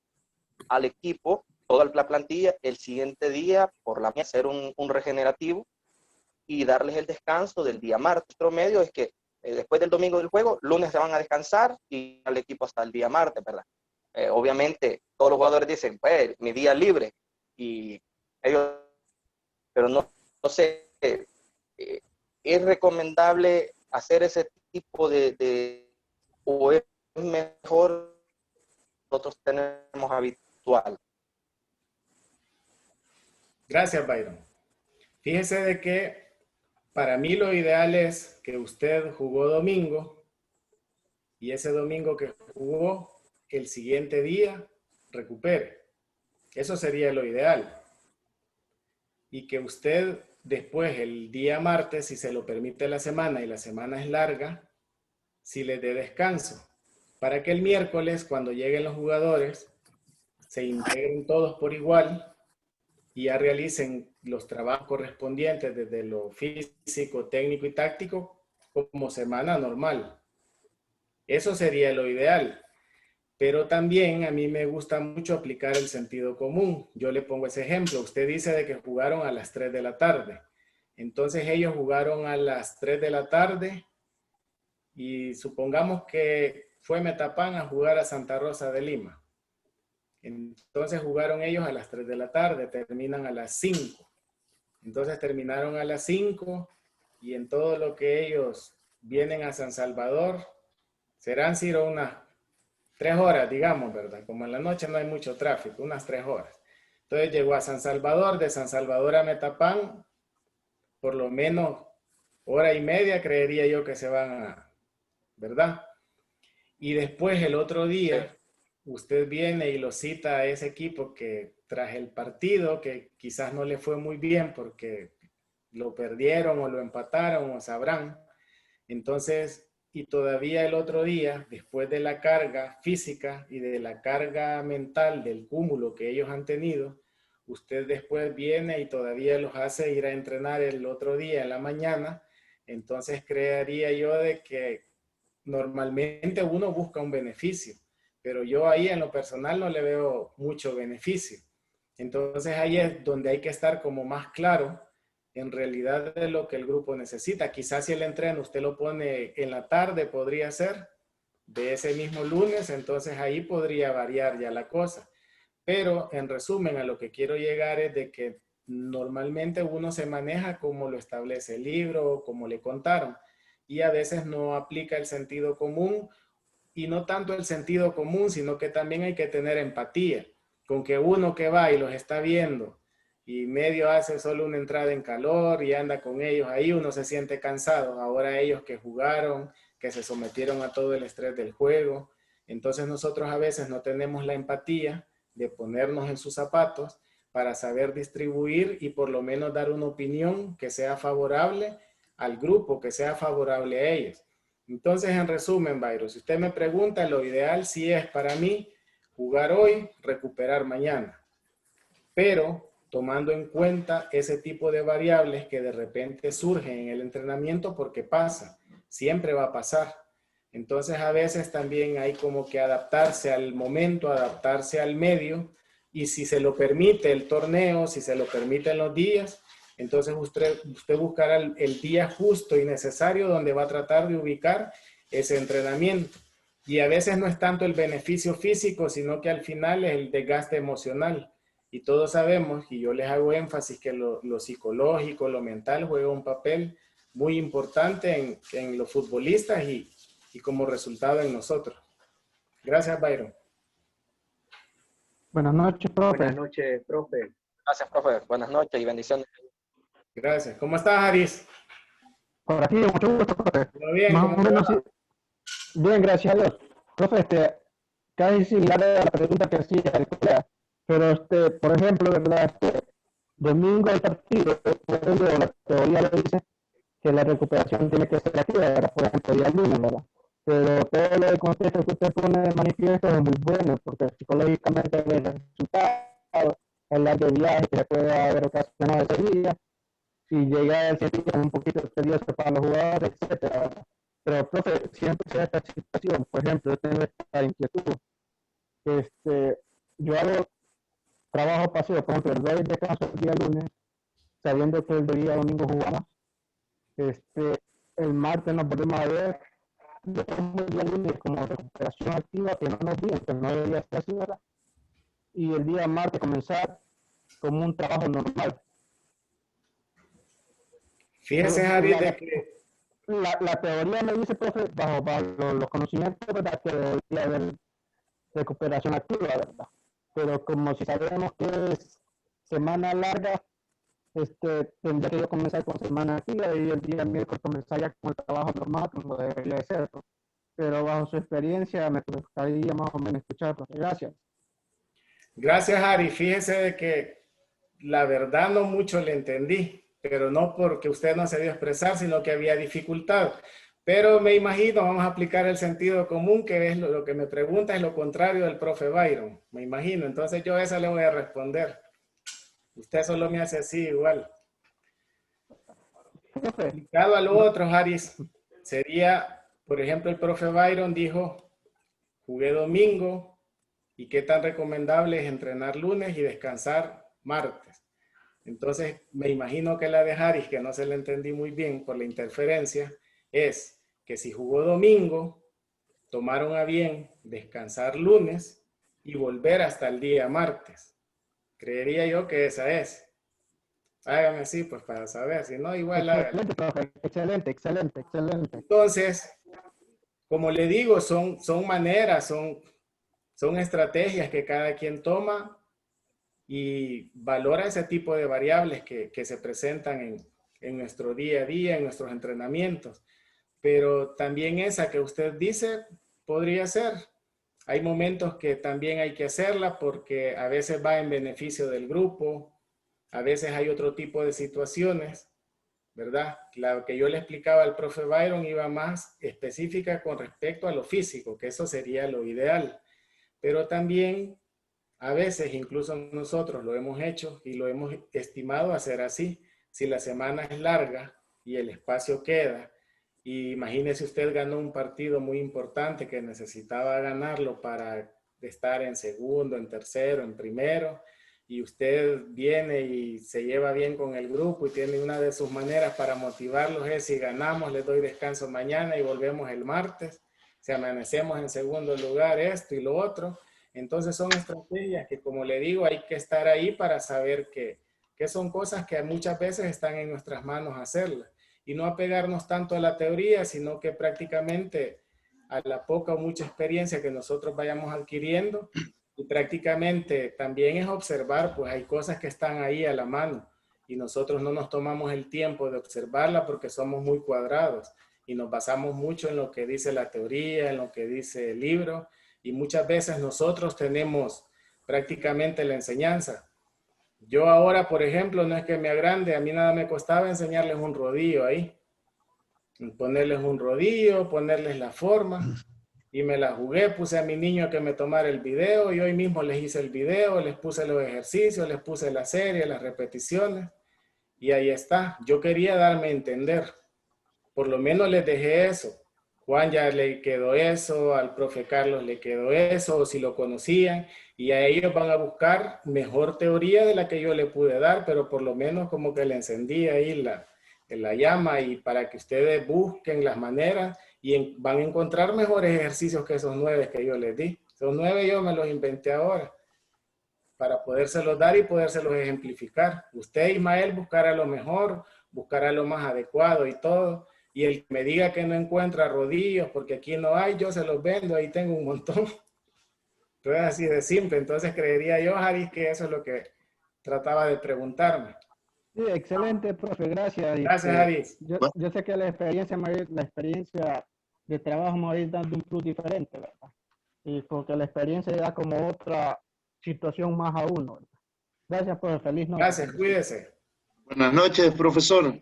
al equipo, toda la plantilla, el siguiente día por la mañana, hacer un regenerativo y darles el descanso del día martes? Nuestro medio es que después del domingo del juego, lunes se van a descansar y al equipo hasta el día martes, ¿verdad? Obviamente, todos los jugadores dicen, pues, mi día libre, y ellos, pero no sé, ¿es recomendable hacer ese tipo o es mejor nosotros tenemos habitual? Gracias, Byron. Fíjese de que para mí lo ideal es que usted jugó domingo y ese domingo que jugó, el siguiente día recupere. Eso sería lo ideal. Y que usted después, el día martes, si se lo permite la semana y la semana es larga, si le dé descanso, para que el miércoles, cuando lleguen los jugadores, se integren todos por igual y ya realicen los trabajos correspondientes desde lo físico, técnico y táctico como semana normal. Eso sería lo ideal. Pero también a mí me gusta mucho aplicar el sentido común. Yo le pongo ese ejemplo. Usted dice de que jugaron a las 3 de la tarde. Entonces ellos jugaron a las 3 de la tarde y supongamos que fue Metapán a jugar a Santa Rosa de Lima. Entonces jugaron ellos a las 3 de la tarde, terminan a las 5. Entonces terminaron a las 5 y en todo lo que ellos vienen a San Salvador, serán Ciro unas 3 horas, digamos, ¿verdad? Como en la noche no hay mucho tráfico, unas 3 horas. Entonces llegó a San Salvador, de San Salvador a Metapán, por lo menos hora y media creería yo que se van a, ¿verdad? Y después el otro día usted viene y lo cita a ese equipo que tras el partido, que quizás no le fue muy bien porque lo perdieron o lo empataron o sabrán. Entonces, y todavía el otro día, después de la carga física y de la carga mental del cúmulo que ellos han tenido, usted después viene y todavía los hace ir a entrenar el otro día en la mañana. Entonces creería yo de que normalmente uno busca un beneficio, pero yo ahí en lo personal no le veo mucho beneficio. Entonces ahí es donde hay que estar como más claro en realidad de lo que el grupo necesita. Quizás si el entreno usted lo pone en la tarde, podría ser de ese mismo lunes, entonces ahí podría variar ya la cosa. Pero en resumen, a lo que quiero llegar es de que normalmente uno se maneja como lo establece el libro o como le contaron, y a veces no aplica el sentido común, y no tanto el sentido común, sino que también hay que tener empatía con que uno que va y los está viendo y medio hace solo una entrada en calor y anda con ellos ahí, uno se siente cansado. Ahora ellos que jugaron, que se sometieron a todo el estrés del juego, entonces nosotros a veces no tenemos la empatía de ponernos en sus zapatos para saber distribuir y por lo menos dar una opinión que sea favorable al grupo, que sea favorable a ellos. Entonces, en resumen, Byron, si usted me pregunta, lo ideal sí es para mí jugar hoy, recuperar mañana, pero tomando en cuenta ese tipo de variables que de repente surgen en el entrenamiento porque pasa, siempre va a pasar. Entonces a veces también hay como que adaptarse al momento, adaptarse al medio, y si se lo permite el torneo, si se lo permiten los días, entonces usted buscará el día justo y necesario donde va a tratar de ubicar ese entrenamiento. Y a veces no es tanto el beneficio físico, sino que al final es el desgaste emocional. Y todos sabemos, y yo les hago énfasis, que lo psicológico, lo mental juega un papel muy importante en los futbolistas y como resultado en nosotros. Gracias, Byron. Buenas noches, profe. Buenas noches, profe. Gracias, profe. Buenas noches y bendiciones. Gracias. ¿Cómo estás, Aris? Por aquí, mucho gusto, profe. ¿Todo bien? Más ¿Cómo o menos, te va? sí. Bien, gracias a Dios. Profe, casi similar a la pregunta que hacía el colega, pero por ejemplo, ¿verdad? Domingo el partido, por ejemplo, la teoría lo dice que la recuperación tiene que ser activa, ¿verdad? Por ejemplo, día lunes, ¿verdad? Pero todo lo de contexto que usted pone de manifiesto es muy bueno, porque psicológicamente ve el resultado, hablar de viaje que se puede haber ocasionado ese día, si llega el sentido un poquito tedioso para los jugadores, etcétera, ¿verdad? Pero, profe, siempre se da esta situación, por ejemplo, yo tengo esta inquietud, yo hago trabajo pasivo, por ejemplo, el doy descanso el día lunes, sabiendo que el día domingo jugamos, el martes nos volvemos a ver, yo tomo el día lunes como recuperación activa, que no nos digan, que no debería estar así, ¿verdad? Y el día martes comenzar como un trabajo normal. Fíjese, Harry, de que la teoría me dice, profe, bajo los conocimientos, ¿verdad? Que debería haber recuperación activa, ¿verdad? Pero como si sabemos que es semana larga, tendría que yo comenzar con semana activa y el día miércoles comenzar ya con el trabajo normal, como debería de ser, ¿no? Pero bajo su experiencia me gustaría más o menos escuchar, profe. Gracias. Gracias, Harry. Fíjese de que la verdad no mucho le entendí, pero no porque usted no se dio a expresar, sino que había dificultad. Pero me imagino, vamos a aplicar el sentido común, que es lo que me pregunta, es lo contrario del profe Byron. Me imagino, entonces yo a esa le voy a responder. Usted solo me hace así igual. Aplicado a lo otro, Haris, sería, por ejemplo, el profe Byron dijo, jugué domingo, y qué tan recomendable es entrenar lunes y descansar martes. Entonces, me imagino que la de Haris, que no se le entendí muy bien por la interferencia, es que si jugó domingo, tomaron a bien descansar lunes y volver hasta el día martes. Creería yo que esa es. Hágame así, pues, para saber. Si no, igual hágame. Excelente, excelente, excelente. Entonces, como le digo, son maneras, son estrategias que cada quien toma y valora ese tipo de variables que se presentan en nuestro día a día, en nuestros entrenamientos. Pero también esa que usted dice podría ser. Hay momentos que también hay que hacerla porque a veces va en beneficio del grupo, a veces hay otro tipo de situaciones, ¿verdad? La que yo le explicaba al profe Byron iba más específica con respecto a lo físico, que eso sería lo ideal. Pero también a veces, incluso nosotros lo hemos hecho y lo hemos estimado hacer así. Si la semana es larga y el espacio queda, y imagínese usted ganó un partido muy importante que necesitaba ganarlo para estar en segundo, en tercero, en primero, y usted viene y se lleva bien con el grupo y tiene una de sus maneras para motivarlos es si ganamos les doy descanso mañana y volvemos el martes, si amanecemos en segundo lugar esto y lo otro. Entonces son estrategias que, como le digo, hay que estar ahí para saber que son cosas que muchas veces están en nuestras manos hacerlas y no apegarnos tanto a la teoría, sino que prácticamente a la poca o mucha experiencia que nosotros vayamos adquiriendo y prácticamente también es observar, pues hay cosas que están ahí a la mano y nosotros no nos tomamos el tiempo de observarla porque somos muy cuadrados y nos basamos mucho en lo que dice la teoría, en lo que dice el libro y muchas veces nosotros tenemos prácticamente la enseñanza. Yo ahora, por ejemplo, no es que me agrande, a mí nada me costaba enseñarles un rodillo ahí. Ponerles un rodillo, ponerles la forma y me la jugué, puse a mi niño a que me tomara el video y hoy mismo les hice el video, les puse los ejercicios, les puse la serie, las repeticiones y ahí está. Yo quería darme a entender, por lo menos les dejé eso. Juan ya le quedó eso, al profe Carlos le quedó eso, o si lo conocían, y a ellos van a buscar mejor teoría de la que yo le pude dar, pero por lo menos como que le encendí ahí la llama y para que ustedes busquen las maneras y van a encontrar mejores ejercicios que esos 9 que yo les di. Esos 9 yo me los inventé ahora para podérselos dar y podérselos ejemplificar. Usted, Ismael, buscará lo mejor, buscará lo más adecuado y todo. Y el que me diga que no encuentra rodillos, porque aquí no hay, yo se los vendo, ahí tengo un montón. Entonces, así de simple. Entonces, creería yo, Haris, que eso es lo que trataba de preguntarme. Sí, excelente, profe, gracias. Gracias, Haris. Yo sé que la experiencia de trabajo me va a ir dando un plus diferente, ¿verdad? Y porque la experiencia da como otra situación más a uno, ¿verdad? Gracias, profe, feliz noche. Gracias, cuídese. Buenas noches, profesor.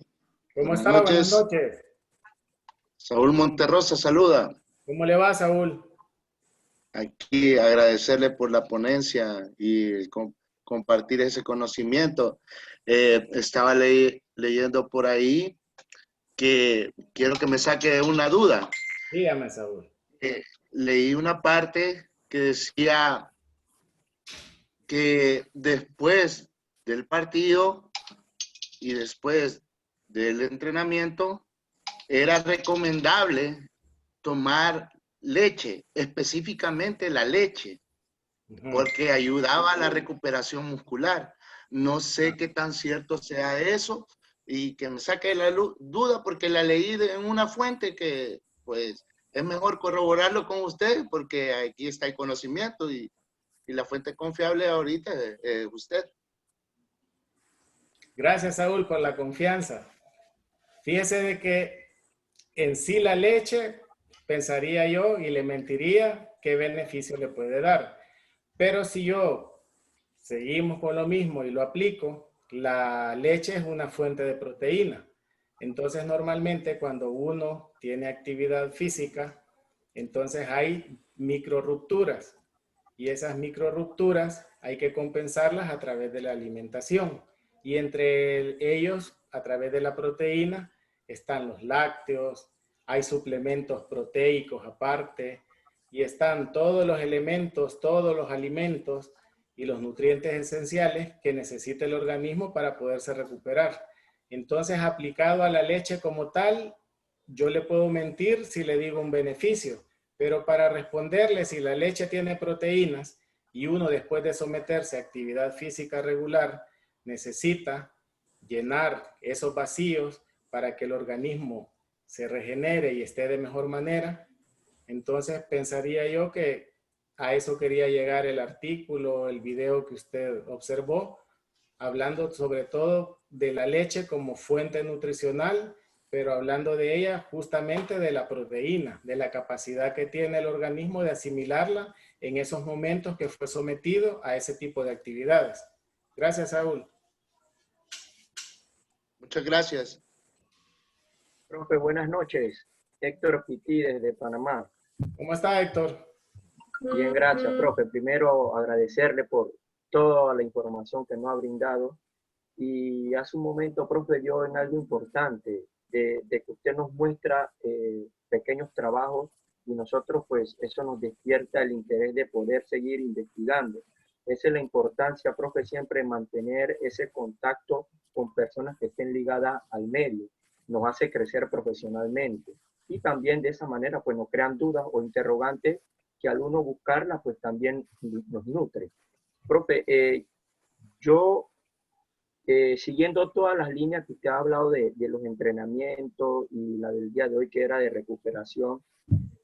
¿Cómo está? Buenas noches. Saúl Monterrosa saluda. ¿Cómo le va, Saúl? Aquí agradecerle por la ponencia y compartir ese conocimiento. Estaba leyendo por ahí que quiero que me saque una duda. Dígame, Saúl. Leí una parte que decía que después del partido y después del entrenamiento era recomendable tomar leche, específicamente la leche, porque ayudaba a la recuperación muscular. No sé qué tan cierto sea eso y que me saque la duda porque la leí en una fuente que pues es mejor corroborarlo con usted porque aquí está el conocimiento y la fuente confiable ahorita es usted. Gracias, Saúl, por la confianza. Fíjese de que en sí la leche, pensaría yo y le mentiría qué beneficio le puede dar. Pero si yo seguimos con lo mismo y lo aplico, la leche es una fuente de proteína. Entonces normalmente cuando uno tiene actividad física, entonces hay microrrupturas y esas microrrupturas hay que compensarlas a través de la alimentación y entre ellos a través de la proteína están los lácteos, hay suplementos proteicos aparte y están todos los elementos, todos los alimentos y los nutrientes esenciales que necesita el organismo para poderse recuperar. Entonces, aplicado a la leche como tal, yo le puedo mentir si le digo un beneficio, pero para responderle si la leche tiene proteínas y uno después de someterse a actividad física regular necesita llenar esos vacíos para que el organismo se regenere y esté de mejor manera, entonces pensaría yo que a eso quería llegar el artículo, el video que usted observó, hablando sobre todo de la leche como fuente nutricional, pero hablando de ella justamente de la proteína, de la capacidad que tiene el organismo de asimilarla en esos momentos que fue sometido a ese tipo de actividades. Gracias, Saúl. Muchas gracias. Profe, buenas noches. Héctor Pití desde Panamá. ¿Cómo está, Héctor? Bien, gracias, profe. Primero, agradecerle por toda la información que nos ha brindado. Y hace un momento, profe, dio en algo importante, de que usted nos muestra pequeños trabajos y nosotros, pues, eso nos despierta el interés de poder seguir investigando. Esa es la importancia, profe, siempre mantener ese contacto con personas que estén ligadas al medio. Nos hace crecer profesionalmente. Y también de esa manera, pues, nos crean dudas o interrogantes que al uno buscarlas, pues, también nos nutre. Profe, yo, siguiendo todas las líneas que usted ha hablado de los entrenamientos y la del día de hoy que era de recuperación,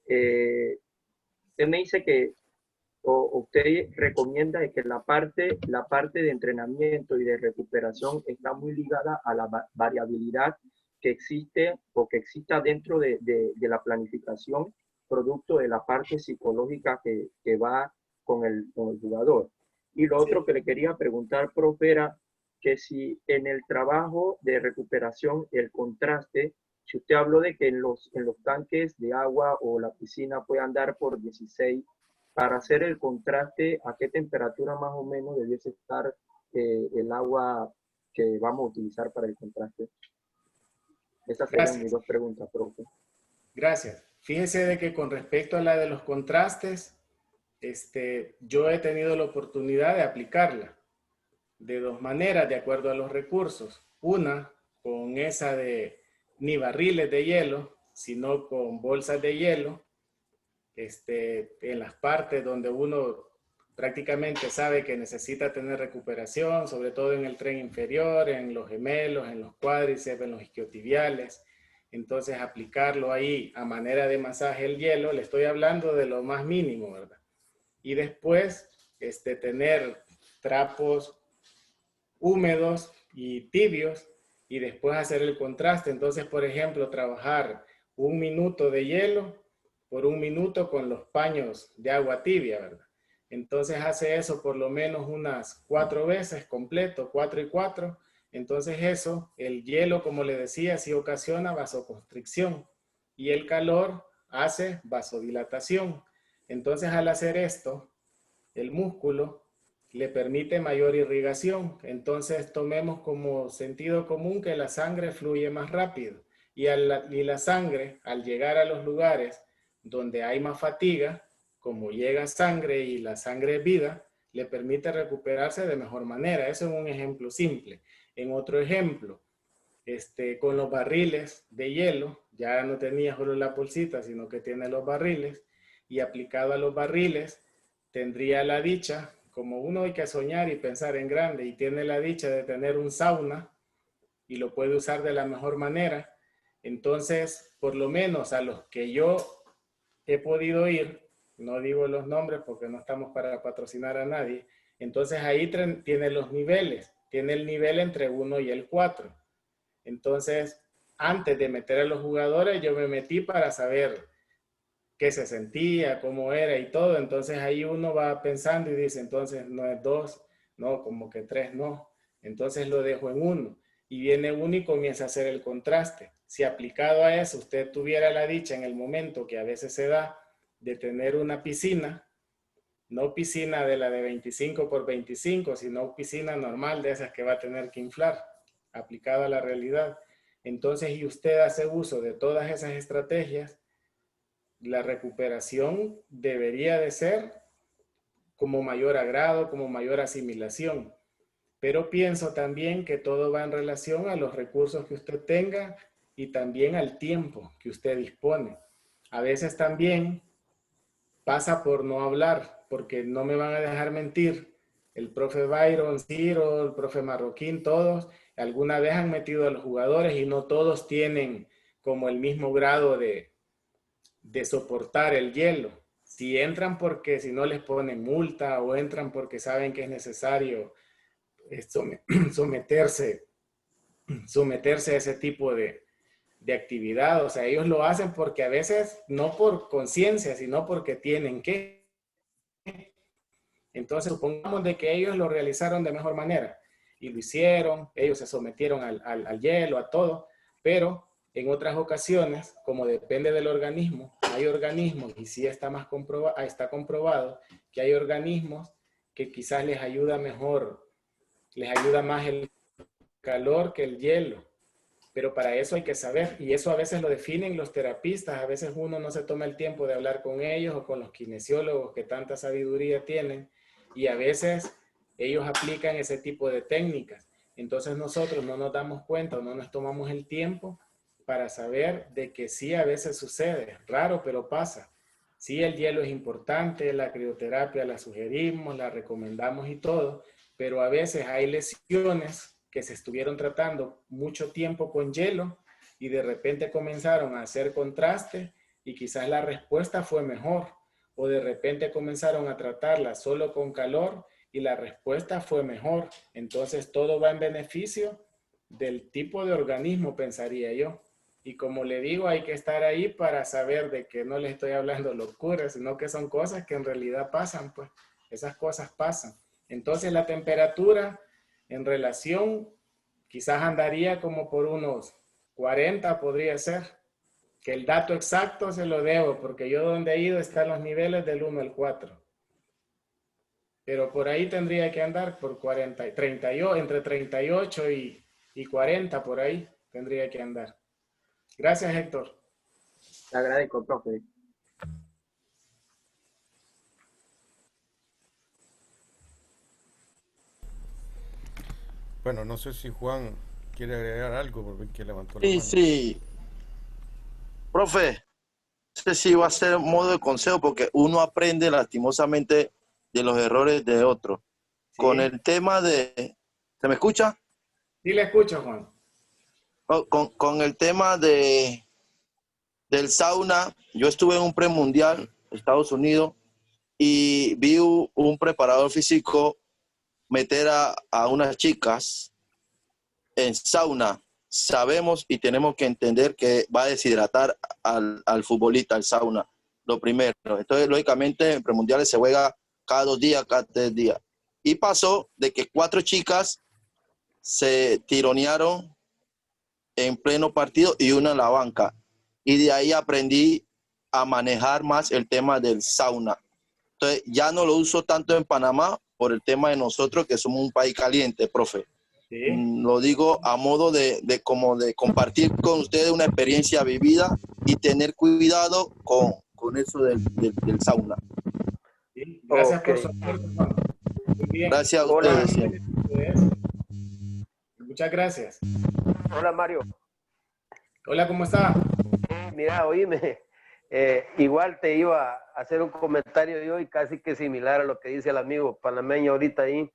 usted me dice que, o usted recomienda que la parte de entrenamiento y de recuperación está muy ligada a la variabilidad que existe o que exista dentro de la planificación, producto de la parte psicológica que va con el jugador. Y lo otro que le quería preguntar, profe, era que si en el trabajo de recuperación, el contraste, si usted habló de que en los tanques de agua o la piscina puede andar por 16, para hacer el contraste, ¿a qué temperatura más o menos debiese estar el agua que vamos a utilizar para el contraste? Esas serían mis dos preguntas, profe. Gracias. Fíjese de que con respecto a la de los contrastes, yo he tenido la oportunidad de aplicarla de dos maneras, de acuerdo a los recursos. Una, con esa de ni barriles de hielo, sino con bolsas de hielo, en las partes donde uno prácticamente sabe que necesita tener recuperación, sobre todo en el tren inferior, en los gemelos, en los cuádriceps, en los isquiotibiales. Entonces, aplicarlo ahí a manera de masaje el hielo, le estoy hablando de lo más mínimo, ¿verdad? Y después, tener trapos húmedos y tibios y después hacer el contraste. Entonces, por ejemplo, trabajar 1 minuto de hielo por 1 minuto con los paños de agua tibia, ¿verdad? Entonces hace eso por lo menos unas 4 veces completo, 4 y 4. Entonces eso, el hielo, como le decía, sí ocasiona vasoconstricción y el calor hace vasodilatación. Entonces al hacer esto, el músculo le permite mayor irrigación. Entonces tomemos como sentido común que la sangre fluye más rápido y la sangre, al llegar a los lugares donde hay más fatiga, como llega sangre y la sangre es vida, le permite recuperarse de mejor manera. Eso es un ejemplo simple. En otro ejemplo, con los barriles de hielo, ya no tenía solo la bolsita, sino que tiene los barriles, y aplicado a los barriles, tendría la dicha, como uno hay que soñar y pensar en grande, y tiene la dicha de tener un sauna, y lo puede usar de la mejor manera. Entonces, por lo menos a los que yo he podido ir, no digo los nombres porque no estamos para patrocinar a nadie, entonces ahí tiene los niveles, tiene el nivel entre 1 y el 4. Entonces, antes de meter a los jugadores, yo me metí para saber qué se sentía, cómo era y todo. Entonces ahí uno va pensando y dice, entonces no es 2, no, como que 3 no. Entonces lo dejo en 1 y viene 1 y comienza a hacer el contraste. Si aplicado a eso usted tuviera la dicha en el momento que a veces se da de tener una piscina, no piscina de la de 25 por 25, sino piscina normal de esas que va a tener que inflar, aplicado a la realidad. Entonces, y usted hace uso de todas esas estrategias, la recuperación debería de ser como mayor agrado, como mayor asimilación. Pero pienso también que todo va en relación a los recursos que usted tenga y también al tiempo que usted dispone. A veces también pasa por no hablar, porque no me van a dejar mentir. El profe Byron, Ciro, el profe Marroquín, todos alguna vez han metido a los jugadores y no todos tienen como el mismo grado de soportar el hielo. Si entran porque si no les ponen multa o entran porque saben que es necesario someterse a ese tipo de de actividad. O sea, ellos lo hacen porque a veces no por conciencia, sino porque tienen que. Entonces, supongamos de que ellos lo realizaron de mejor manera y lo hicieron, ellos se sometieron al hielo, a todo, pero en otras ocasiones, como depende del organismo, hay organismos, y sí está comprobado que hay organismos que quizás les ayuda mejor, les ayuda más el calor que el hielo. Pero para eso hay que saber, y eso a veces lo definen los terapistas, a veces uno no se toma el tiempo de hablar con ellos o con los kinesiólogos que tanta sabiduría tienen, y a veces ellos aplican ese tipo de técnicas. Entonces nosotros no nos damos cuenta o no nos tomamos el tiempo para saber de que sí a veces sucede, raro pero pasa. Sí, el hielo es importante, la crioterapia la sugerimos, la recomendamos y todo, pero a veces hay lesiones que se estuvieron tratando mucho tiempo con hielo y de repente comenzaron a hacer contraste y quizás la respuesta fue mejor, o de repente comenzaron a tratarla solo con calor y la respuesta fue mejor. Entonces todo va en beneficio del tipo de organismo, pensaría yo. Y como le digo, hay que estar ahí para saber de que no le estoy hablando locuras, sino que son cosas que en realidad pasan, pues esas cosas pasan. Entonces la temperatura en relación quizás andaría como por unos 40 podría ser. Que el dato exacto se lo debo, porque yo donde he ido están los niveles del 1 al 4. Pero por ahí tendría que andar por 40, entre 38 y 40 por ahí tendría que andar. Gracias, Héctor. Te agradezco, profe. Bueno, no sé si Juan quiere agregar algo porque que levantó la Sí, mano. sí. Profe, no sé si va a ser modo de consejo porque uno aprende lastimosamente de los errores de otro. Sí. Con el tema de... ¿Se me escucha? Sí, le escucho, Juan. Con el tema del sauna, yo estuve en un premundial, Estados Unidos, y vi un preparador físico meter a unas chicas en sauna. Sabemos y tenemos que entender que va a deshidratar al futbolista, al sauna, lo primero. Entonces, lógicamente, en premundiales se juega cada 2 días, cada 3 días. Y pasó de que 4 chicas se tironearon en pleno partido y una en la banca. Y de ahí aprendí a manejar más el tema del sauna. Entonces, ya no lo uso tanto en Panamá por el tema de nosotros, que somos un país caliente, profe. Sí. Lo digo a modo de compartir con ustedes una experiencia vivida y tener cuidado con eso del sauna. Sí. Gracias Okay. por su aporte, Juan. Muy bien. Gracias a Hola. ustedes siempre. Muchas gracias. Hola Mario. Hola, ¿cómo está? Mira, oíme, igual te iba a hacer un comentario yo y casi que similar a lo que dice el amigo panameño ahorita ahí,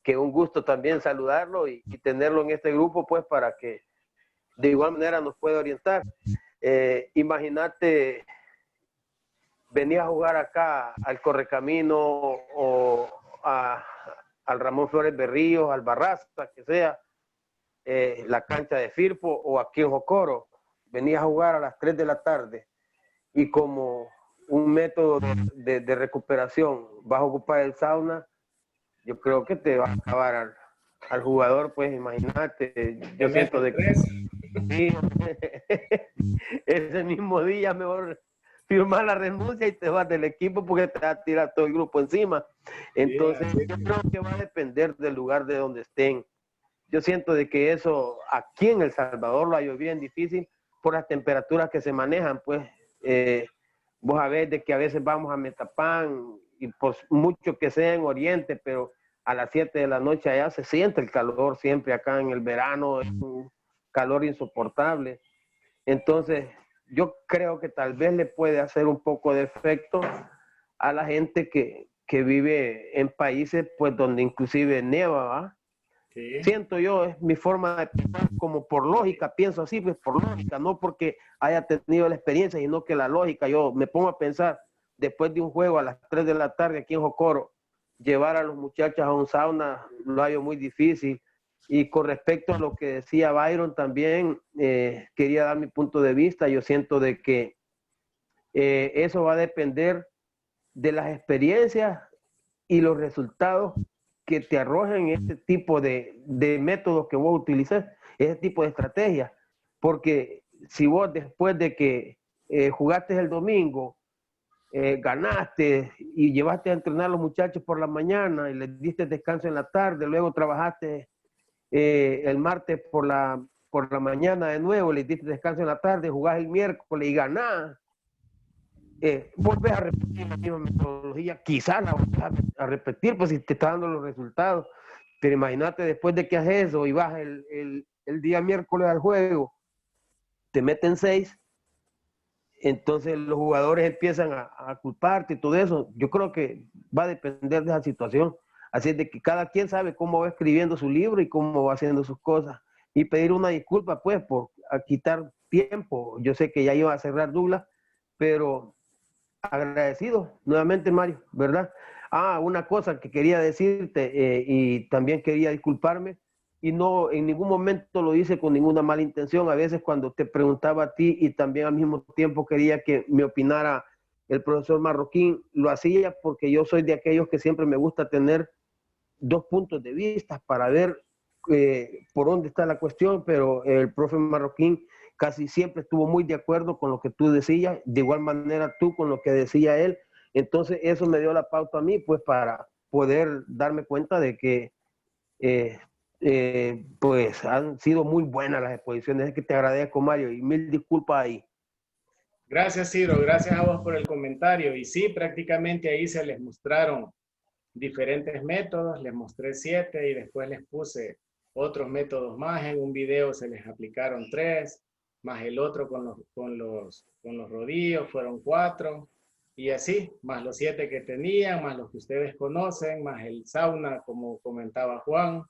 que un gusto también saludarlo y tenerlo en este grupo, pues para que de igual manera nos pueda orientar. Imagínate, venía a jugar acá al Correcamino o al Ramón Flores Berríos, al Barraza, que sea, la cancha de Firpo o aquí en Jocoro. Venía a jugar a las 3 de la tarde y como un método de recuperación vas a ocupar el sauna, yo creo que te va a acabar al jugador, pues imagínate, yo siento de que sí, ese mismo día mejor firmar la renuncia y te vas del equipo porque te va a tirar todo el grupo encima. Entonces yo creo que va a depender del lugar de donde estén. Yo siento de que eso aquí en El Salvador lo hay bien difícil por las temperaturas que se manejan, pues vos sabés de que a veces vamos a Metapán y por mucho que sea en Oriente, pero a las 7 de la noche allá se siente el calor siempre acá en el verano, es un calor insoportable. Entonces, yo creo que tal vez le puede hacer un poco de efecto a la gente que vive en países pues donde inclusive neva, ¿va? Sí. Siento yo, es mi forma de pensar, como por lógica, pienso así, pues por lógica, no porque haya tenido la experiencia, sino que la lógica, yo me pongo a pensar, después de un juego a las 3 de la tarde aquí en Jocoro, llevar a los muchachos a un sauna lo hallo muy difícil, Y con respecto a lo que decía Byron también, quería dar mi punto de vista. Yo siento de que eso va a depender de las experiencias y los resultados que te arrojen este tipo de métodos que vos utilizás, ese tipo de estrategias. Porque si vos después de que jugaste el domingo, ganaste y llevaste a entrenar a los muchachos por la mañana y les diste descanso en la tarde, luego trabajaste el martes por la mañana de nuevo, les diste descanso en la tarde, jugás el miércoles y ganás, volvés a repetir la misma metodología, quizás la volvés a repetir, pues si te está dando los resultados, pero imagínate después de que haces eso y vas el día miércoles al juego, te meten 6, entonces los jugadores empiezan a culparte y todo eso. Yo creo que va a depender de esa situación. Así es de que cada quien sabe cómo va escribiendo su libro y cómo va haciendo sus cosas. Y pedir una disculpa, pues, por quitar tiempo. Yo sé que ya iba a cerrar Douglas, pero agradecido nuevamente, Mario, ¿verdad? Una cosa que quería decirte y también quería disculparme, y no en ningún momento lo hice con ninguna mala intención. A veces cuando te preguntaba a ti y también al mismo tiempo quería que me opinara el profesor Marroquín, lo hacía porque yo soy de aquellos que siempre me gusta tener 2 puntos de vista para ver por dónde está la cuestión, pero el profe Marroquín casi siempre estuvo muy de acuerdo con lo que tú decías, de igual manera tú con lo que decía él. Entonces eso me dio la pauta a mí, pues, para poder darme cuenta de que pues han sido muy buenas las exposiciones. Es que te agradezco, Mario, y mil disculpas ahí. Gracias, Ciro. Gracias a vos por el comentario. Y sí, prácticamente ahí se les mostraron diferentes métodos. Les mostré 7 y después les puse otros métodos más. En un video se les aplicaron 3, más el otro con los rodillos fueron 4. Y así, más los 7 que tenían, más los que ustedes conocen, más el sauna, como comentaba Juan.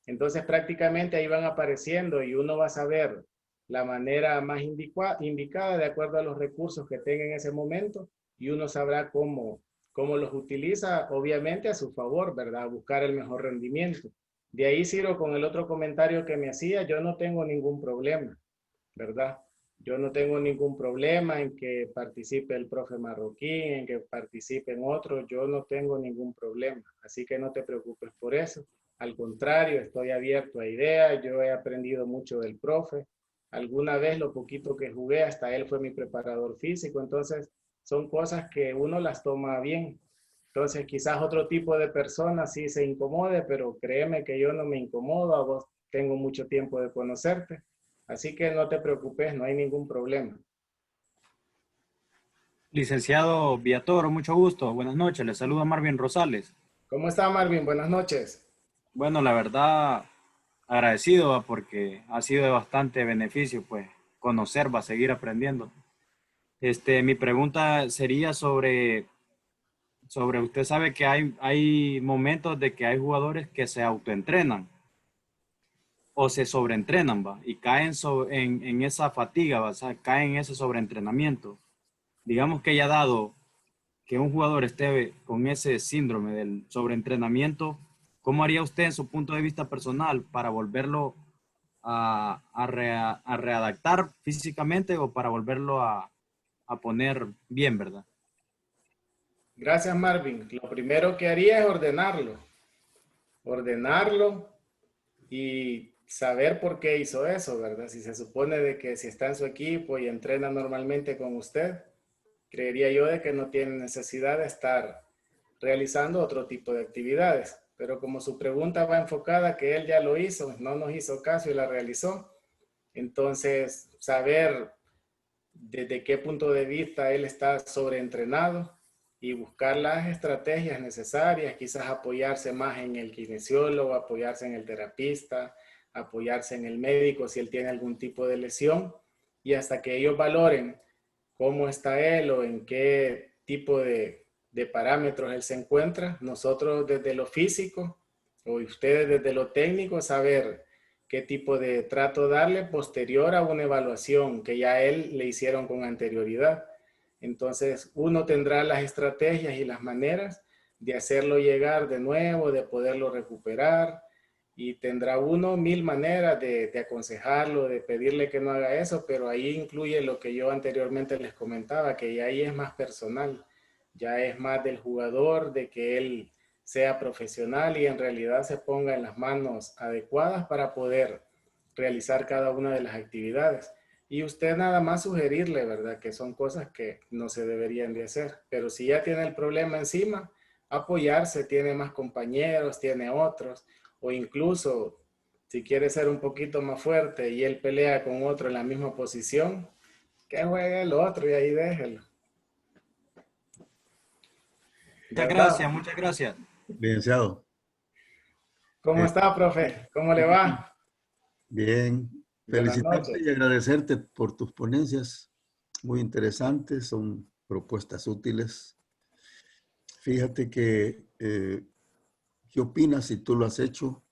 Entonces prácticamente ahí van apareciendo y uno va a saber la manera más indicada de acuerdo a los recursos que tenga en ese momento, y uno sabrá cómo los utiliza, obviamente a su favor, ¿verdad? Buscar el mejor rendimiento. De ahí, Ciro, con el otro comentario que me hacía, yo no tengo ningún problema, ¿verdad? Yo no tengo ningún problema en que participe el profe Marroquín, en que participen otros, yo no tengo ningún problema. Así que no te preocupes por eso. Al contrario, estoy abierto a ideas, yo he aprendido mucho del profe. Alguna vez lo poquito que jugué, hasta él fue mi preparador físico, entonces son cosas que uno las toma bien. Entonces quizás otro tipo de persona sí se incomode, pero créeme que yo no me incomodo, a vos tengo mucho tiempo de conocerte, así que no te preocupes, no hay ningún problema. Licenciado Villatoro, mucho gusto, buenas noches, le saluda Marvin Rosales. ¿Cómo está, Marvin? Buenas noches. Bueno, la verdad, agradecido porque ha sido de bastante beneficio, pues, conocer, va a seguir aprendiendo. Mi pregunta sería sobre usted sabe que hay momentos de que hay jugadores que se autoentrenan o se sobreentrenan, ¿va? Y caen en esa fatiga, ¿va? O sea, caen en ese sobreentrenamiento. Digamos que haya dado que un jugador esté con ese síndrome del sobreentrenamiento, ¿cómo haría usted en su punto de vista personal para volverlo a readaptar físicamente o para volverlo a poner bien, verdad? Gracias, Marvin. Lo primero que haría es ordenarlo y saber por qué hizo eso, ¿verdad? Si se supone de que si está en su equipo y entrena normalmente con usted, creería yo de que no tiene necesidad de estar realizando otro tipo de actividades. Pero como su pregunta va enfocada que él ya lo hizo, no nos hizo caso y la realizó, entonces saber desde qué punto de vista él está sobreentrenado y buscar las estrategias necesarias, quizás apoyarse más en el kinesiólogo, apoyarse en el terapista, apoyarse en el médico si él tiene algún tipo de lesión, y hasta que ellos valoren cómo está él o en qué tipo de parámetros él se encuentra, nosotros desde lo físico o ustedes desde lo técnico saber qué tipo de trato darle posterior a una evaluación que ya él le hicieron con anterioridad. Entonces uno tendrá las estrategias y las maneras de hacerlo llegar de nuevo, de poderlo recuperar y tendrá uno mil maneras de aconsejarlo, de pedirle que no haga eso, pero ahí incluye lo que yo anteriormente les comentaba, que ya ahí es más personal, ya es más del jugador, de que él sea profesional y en realidad se ponga en las manos adecuadas para poder realizar cada una de las actividades. Y usted nada más sugerirle, ¿verdad? Que son cosas que no se deberían de hacer. Pero si ya tiene el problema encima, apoyarse, tiene más compañeros, tiene otros, o incluso si quiere ser un poquito más fuerte y él pelea con otro en la misma posición, que juegue el otro y ahí déjelo. Muchas gracias, muchas gracias. Licenciado. ¿Cómo está, profe? ¿Cómo le va? Bien. Buenas Felicitarte noches. y agradecerte por tus ponencias. Muy interesantes, son propuestas útiles. Fíjate que, ¿qué opinas si tú lo has hecho?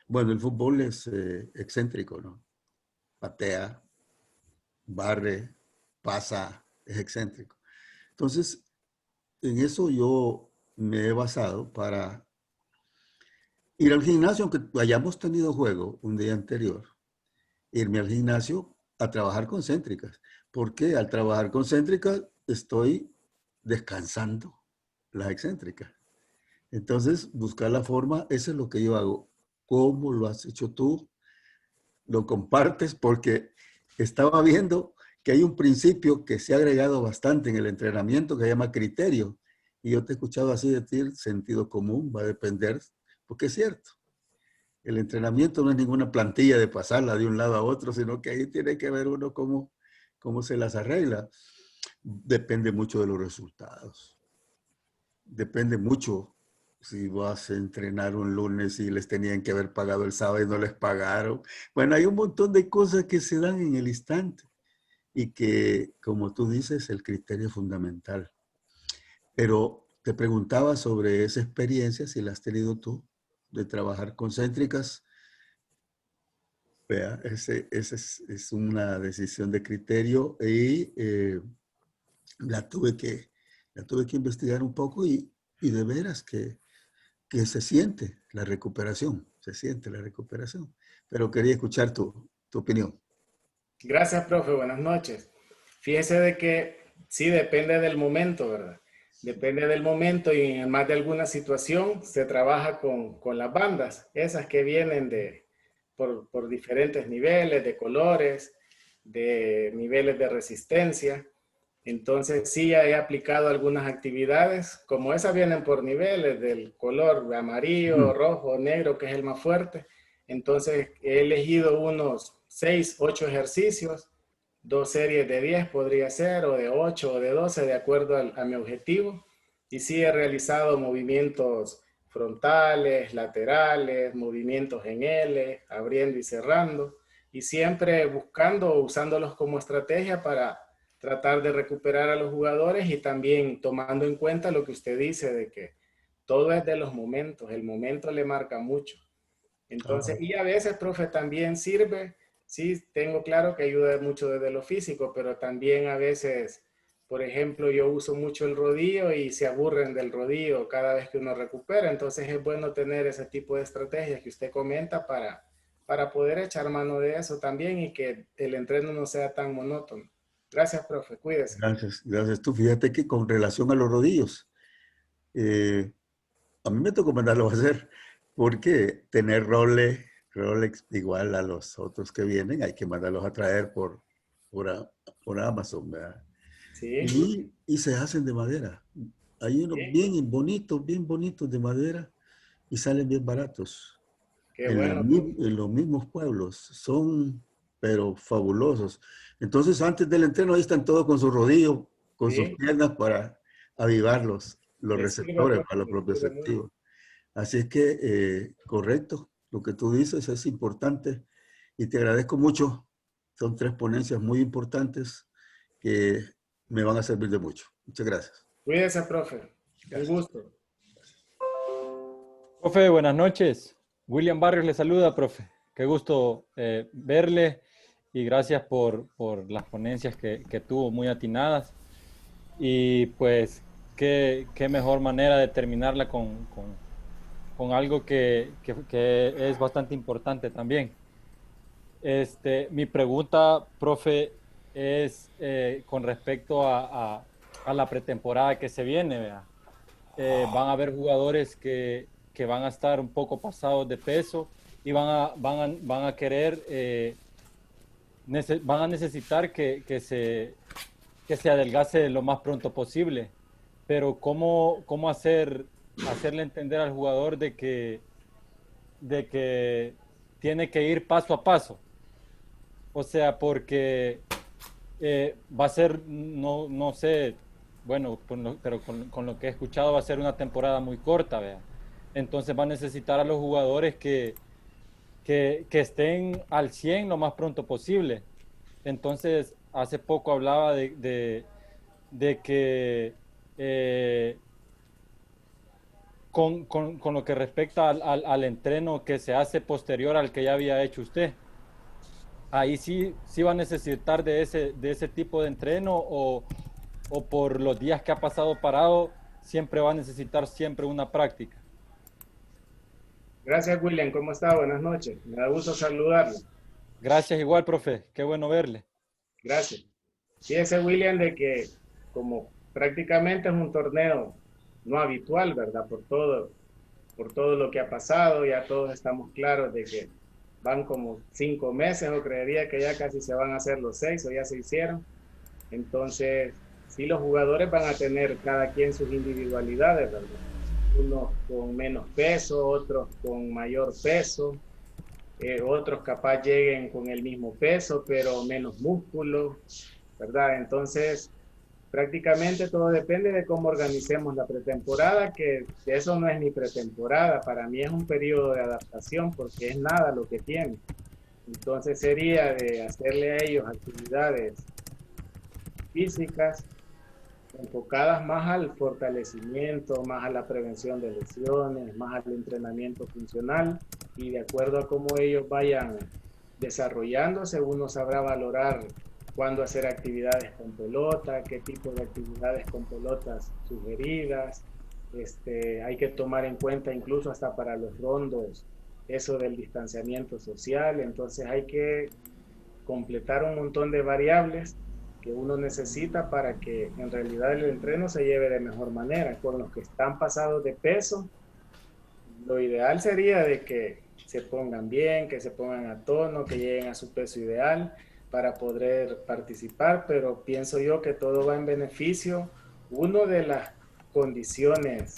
Bueno, el fútbol es excéntrico, ¿no? Patea, barre, pasa, es excéntrico. Entonces, en eso yo me he basado para ir al gimnasio, aunque hayamos tenido juego un día anterior, irme al gimnasio a trabajar concéntricas. Porque al trabajar concéntricas estoy descansando las excéntricas. Entonces, buscar la forma, eso es lo que yo hago. ¿Cómo lo has hecho tú? Lo compartes porque estaba viendo que hay un principio que se ha agregado bastante en el entrenamiento que se llama criterio. Y yo te he escuchado así decir, sentido común, va a depender, porque es cierto. El entrenamiento no es ninguna plantilla de pasarla de un lado a otro, sino que ahí tiene que ver uno cómo se las arregla. Depende mucho de los resultados. Depende mucho si vas a entrenar un lunes y les tenían que haber pagado el sábado y no les pagaron. Bueno, hay un montón de cosas que se dan en el instante y que, como tú dices, el criterio es fundamental. Pero te preguntaba sobre esa experiencia, si la has tenido tú, de trabajar concéntricas. Vea, es una decisión de criterio y la tuve que investigar un poco y de veras que se siente la recuperación, se siente la recuperación. Pero quería escuchar tu opinión. Gracias, profe. Buenas noches. Fíjese de que sí depende del momento, ¿verdad? Depende del momento y en más de alguna situación se trabaja con las bandas, esas que vienen por diferentes niveles, de colores, de niveles de resistencia. Entonces sí he aplicado algunas actividades, como esas vienen por niveles del color amarillo, rojo, negro, que es el más fuerte. Entonces he elegido unos 6, 8 ejercicios, 2 series de 10 podría ser, o de 8 o de 12, de acuerdo a mi objetivo. Y sí he realizado movimientos frontales, laterales, movimientos en L, abriendo y cerrando, y siempre buscando, usándolos como estrategia para tratar de recuperar a los jugadores y también tomando en cuenta lo que usted dice de que todo es de los momentos, el momento le marca mucho. Entonces, y a veces, profe, también sirve, sí, tengo claro que ayuda mucho desde lo físico, pero también a veces, por ejemplo, yo uso mucho el rodillo y se aburren del rodillo cada vez que uno recupera, entonces es bueno tener ese tipo de estrategias que usted comenta para poder echar mano de eso también y que el entreno no sea tan monótono. Gracias, profe, cuídese. Gracias, gracias. Tú fíjate que con relación a los rodillos, a mí me tocó mandarlos a hacer, porque tener Rolex igual a los otros que vienen, hay que mandarlos a traer por Amazon, ¿verdad? Sí. Y se hacen de madera. Hay unos bien bonitos de madera y salen bien baratos. Qué bueno, profe. En los mismos pueblos. Son, pero fabulosos. Entonces, antes del entreno, ahí están todos con sus rodillos, con sus piernas para avivar los Les sirve, receptores profe, para los les sirve propioceptivos. Así es que, correcto, lo que tú dices es importante y te agradezco mucho. Son 3 ponencias muy importantes que me van a servir de mucho. Muchas gracias. Cuídese, profe. Un gusto. Profe, buenas noches. William Barrios le saluda, profe. Qué gusto verle y gracias por las ponencias que tuvo muy atinadas. Y pues, qué mejor manera de terminarla con con algo que es bastante importante también. Mi pregunta, profe, es con respecto a la pretemporada que se viene, ¿vea? Van a haber jugadores que van a estar un poco pasados de peso y van a querer, van a necesitar que se adelgace lo más pronto posible. Pero ¿cómo hacerle entender al jugador de que tiene que ir paso a paso? O sea, porque va a ser, no sé, bueno, pero con lo que he escuchado va a ser una temporada muy corta, vea. Entonces va a necesitar a los jugadores que estén al 100 lo más pronto posible. Entonces, hace poco hablaba de que con lo que respecta al entreno que se hace posterior al que ya había hecho usted, ahí sí va a necesitar de ese tipo de entreno o por los días que ha pasado parado, siempre va a necesitar siempre una práctica. Gracias, William. ¿Cómo está? Buenas noches. Me da gusto saludarlo. Gracias igual, profe. Qué bueno verle. Gracias. Fíjese, William, de que como prácticamente es un torneo no habitual, ¿verdad? Por todo lo que ha pasado, ya todos estamos claros de que van como 5 meses, o creería que ya casi se van a hacer los 6 o ya se hicieron. Entonces, sí, los jugadores van a tener cada quien sus individualidades, ¿verdad? Unos con menos peso, otros con mayor peso, otros capaz lleguen con el mismo peso, pero menos músculo, ¿verdad? Entonces, prácticamente todo depende de cómo organicemos la pretemporada, que eso no es ni pretemporada, para mí es un periodo de adaptación porque es nada lo que tiene. Entonces sería de hacerle a ellos actividades físicas enfocadas más al fortalecimiento, más a la prevención de lesiones, más al entrenamiento funcional, y de acuerdo a cómo ellos vayan desarrollándose, uno sabrá valorar cuándo hacer actividades con pelota, qué tipo de actividades con pelotas sugeridas. Hay que tomar en cuenta incluso hasta para los rondos eso del distanciamiento social. Entonces hay que completar un montón de variables que uno necesita para que en realidad el entreno se lleve de mejor manera. Con los que están pasados de peso, lo ideal sería de que se pongan bien, que se pongan a tono, que lleguen a su peso ideal para poder participar, pero pienso yo que todo va en beneficio, uno, de las condiciones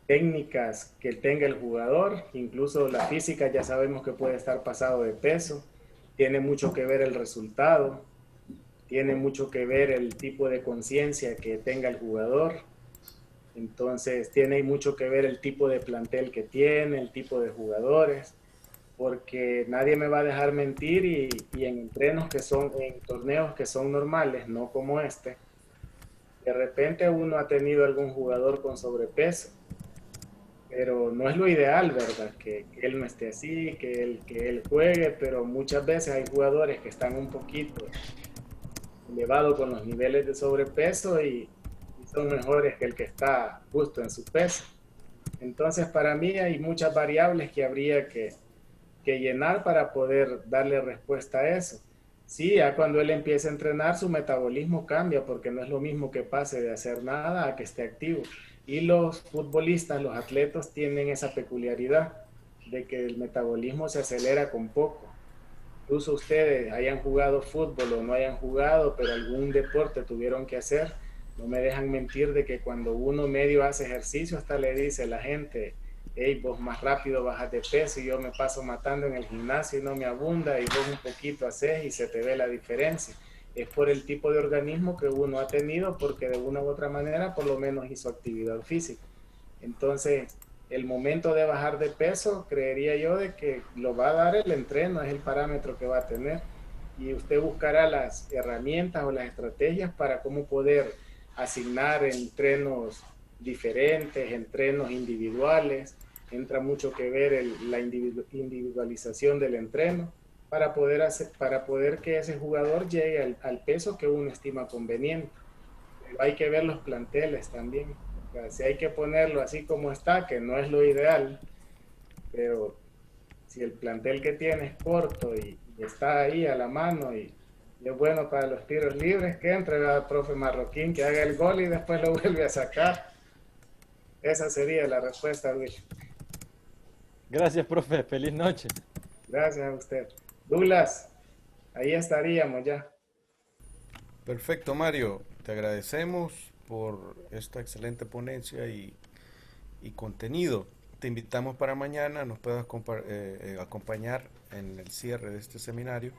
técnicas que tenga el jugador, incluso la física ya sabemos que puede estar pasado de peso, tiene mucho que ver el resultado, tiene mucho que ver el tipo de conciencia que tenga el jugador, entonces tiene mucho que ver el tipo de plantel que tiene, el tipo de jugadores, porque nadie me va a dejar mentir y en entrenos que son, en torneos que son normales, no como este, de repente uno ha tenido algún jugador con sobrepeso, pero no es lo ideal, ¿verdad? Que él no esté así, que él juegue, pero muchas veces hay jugadores que están un poquito elevados con los niveles de sobrepeso y son mejores que el que está justo en su peso. Entonces, para mí hay muchas variables que habría que llenar para poder darle respuesta a eso. Sí, ya cuando él empiece a entrenar, su metabolismo cambia, porque no es lo mismo que pase de hacer nada a que esté activo. Y los futbolistas, los atletas, tienen esa peculiaridad de que el metabolismo se acelera con poco. Incluso ustedes hayan jugado fútbol o no hayan jugado, pero algún deporte tuvieron que hacer, no me dejan mentir de que cuando uno medio hace ejercicio, hasta le dice a la gente: hey, vos más rápido bajas de peso y yo me paso matando en el gimnasio y no me abunda, y vos un poquito haces y se te ve la diferencia. Es por el tipo de organismo que uno ha tenido, porque de una u otra manera por lo menos hizo actividad física. Entonces, el momento de bajar de peso, creería yo de que lo va a dar el entreno, es el parámetro que va a tener, y usted buscará las herramientas o las estrategias para cómo poder asignar entrenos diferentes, entrenos individuales. Entra mucho que ver la individualización del entreno para poder que ese jugador llegue al peso que uno estima conveniente. Pero hay que ver los planteles también. O sea, si hay que ponerlo así como está, que no es lo ideal, pero si el plantel que tiene es corto y está ahí a la mano y es bueno para los tiros libres, que entre al profe Marroquín, que haga el gol y después lo vuelve a sacar. Esa sería la respuesta, Luis. Gracias, profe. Feliz noche. Gracias a usted. Douglas, ahí estaríamos ya. Perfecto, Mario. Te agradecemos por esta excelente ponencia y contenido. Te invitamos para mañana, nos puedas acompañar en el cierre de este seminario.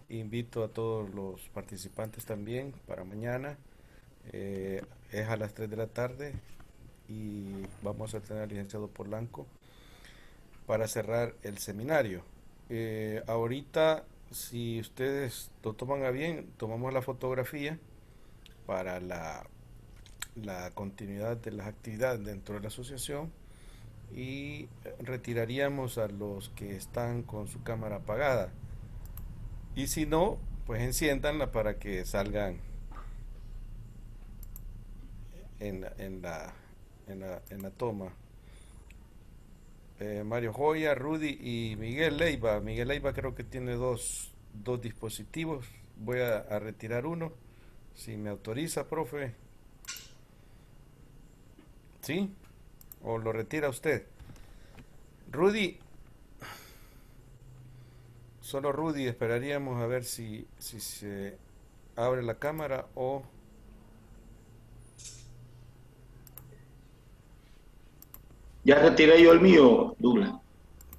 Invito a todos los participantes también para mañana. Es a las 3 de la tarde y vamos a tener al licenciado Polanco para cerrar el seminario. Ahorita, si ustedes lo toman a bien, tomamos la fotografía para la continuidad de las actividades dentro de la asociación y retiraríamos a los que están con su cámara apagada. Y si no, pues enciéndanla para que salgan en la toma. Mario Joya, Rudy y Miguel Leiva. Miguel Leiva creo que tiene dos dispositivos. Voy a retirar uno. Si me autoriza, profe. ¿Sí? ¿O lo retira usted? Rudy. Solo Rudy, esperaríamos a ver si se abre la cámara o... Ya retiré yo el mío, Douglas.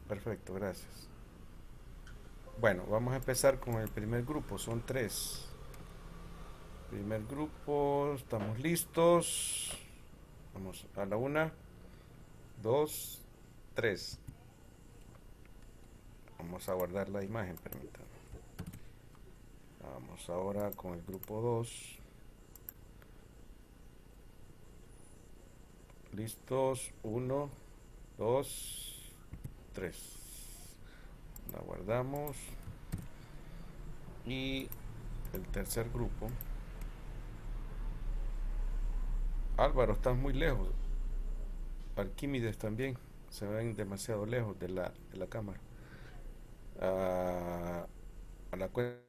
Perfecto, gracias. Bueno, vamos a empezar con el primer grupo, son 3. Primer grupo, estamos listos. Vamos a la 1, 2, 3. Vamos a guardar la imagen, permítanme. Vamos ahora con el grupo 2. Listos, 1, 2, 3. La guardamos. Y el tercer grupo. Álvaro, estás muy lejos. Arquímedes también. Se ven demasiado lejos de la cámara. A la cuenta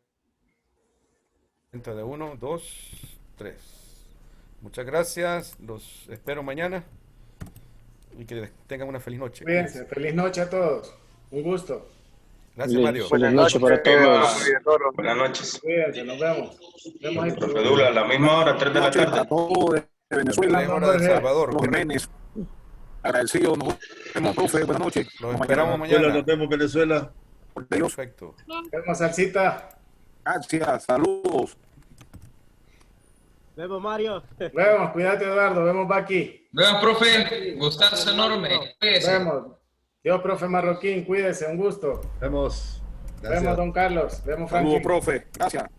de 1, 2, 3. Muchas gracias, los espero mañana y que tengan una feliz noche. Cuídense, feliz noche a todos. Un gusto. Gracias, Mario. Buenas noches para todos. Buenas noches. Cuídense, nos vemos. Nos vemos ahí. Profe Dula, a la misma hora, 3 de la tarde. De Venezuela, hora de El Salvador. Jiménez. Agradecido, nos vemos, profe. Buenas noches. Los esperamos mañana. Nos vemos, Venezuela. Perfecto. Nos vemos, Salsita. Gracias, saludos. Vemos, Mario. Vemos, cuídate, Eduardo. Vemos, Baki. Vemos, profe. Gustazo enorme. Cuídese. Vemos. Dios, profe Marroquín, cuídese, un gusto. Vemos. Gracias. Vemos, don Carlos. Vemos, Franklin. Saludos, profe. Gracias.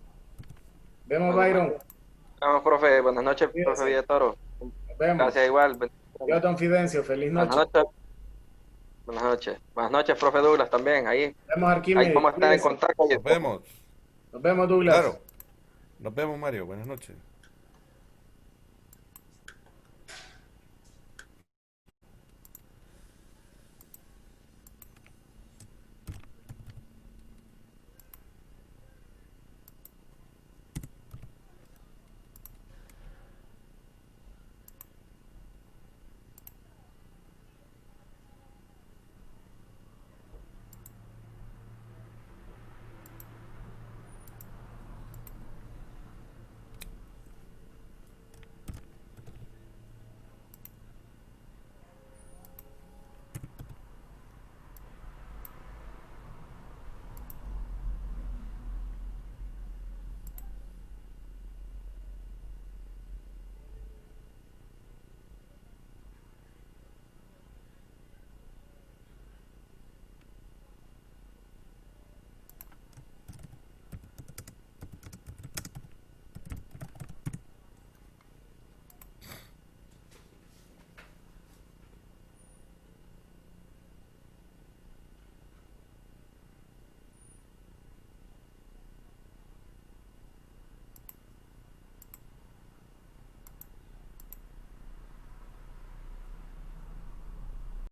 Vemos, Byron. Vamos, profe. Buenas noches, profe Villatoro. Nos vemos. Gracias, igual. Dios, don Fidencio. Feliz noche. Buenas noches. Buenas noches. Buenas noches, profe Douglas, también. Ahí Vemos, Arquímedes. Ahí vamos a estar en contacto. Nos vemos. Nos vemos, Douglas. Claro. Nos vemos, Mario. Buenas noches.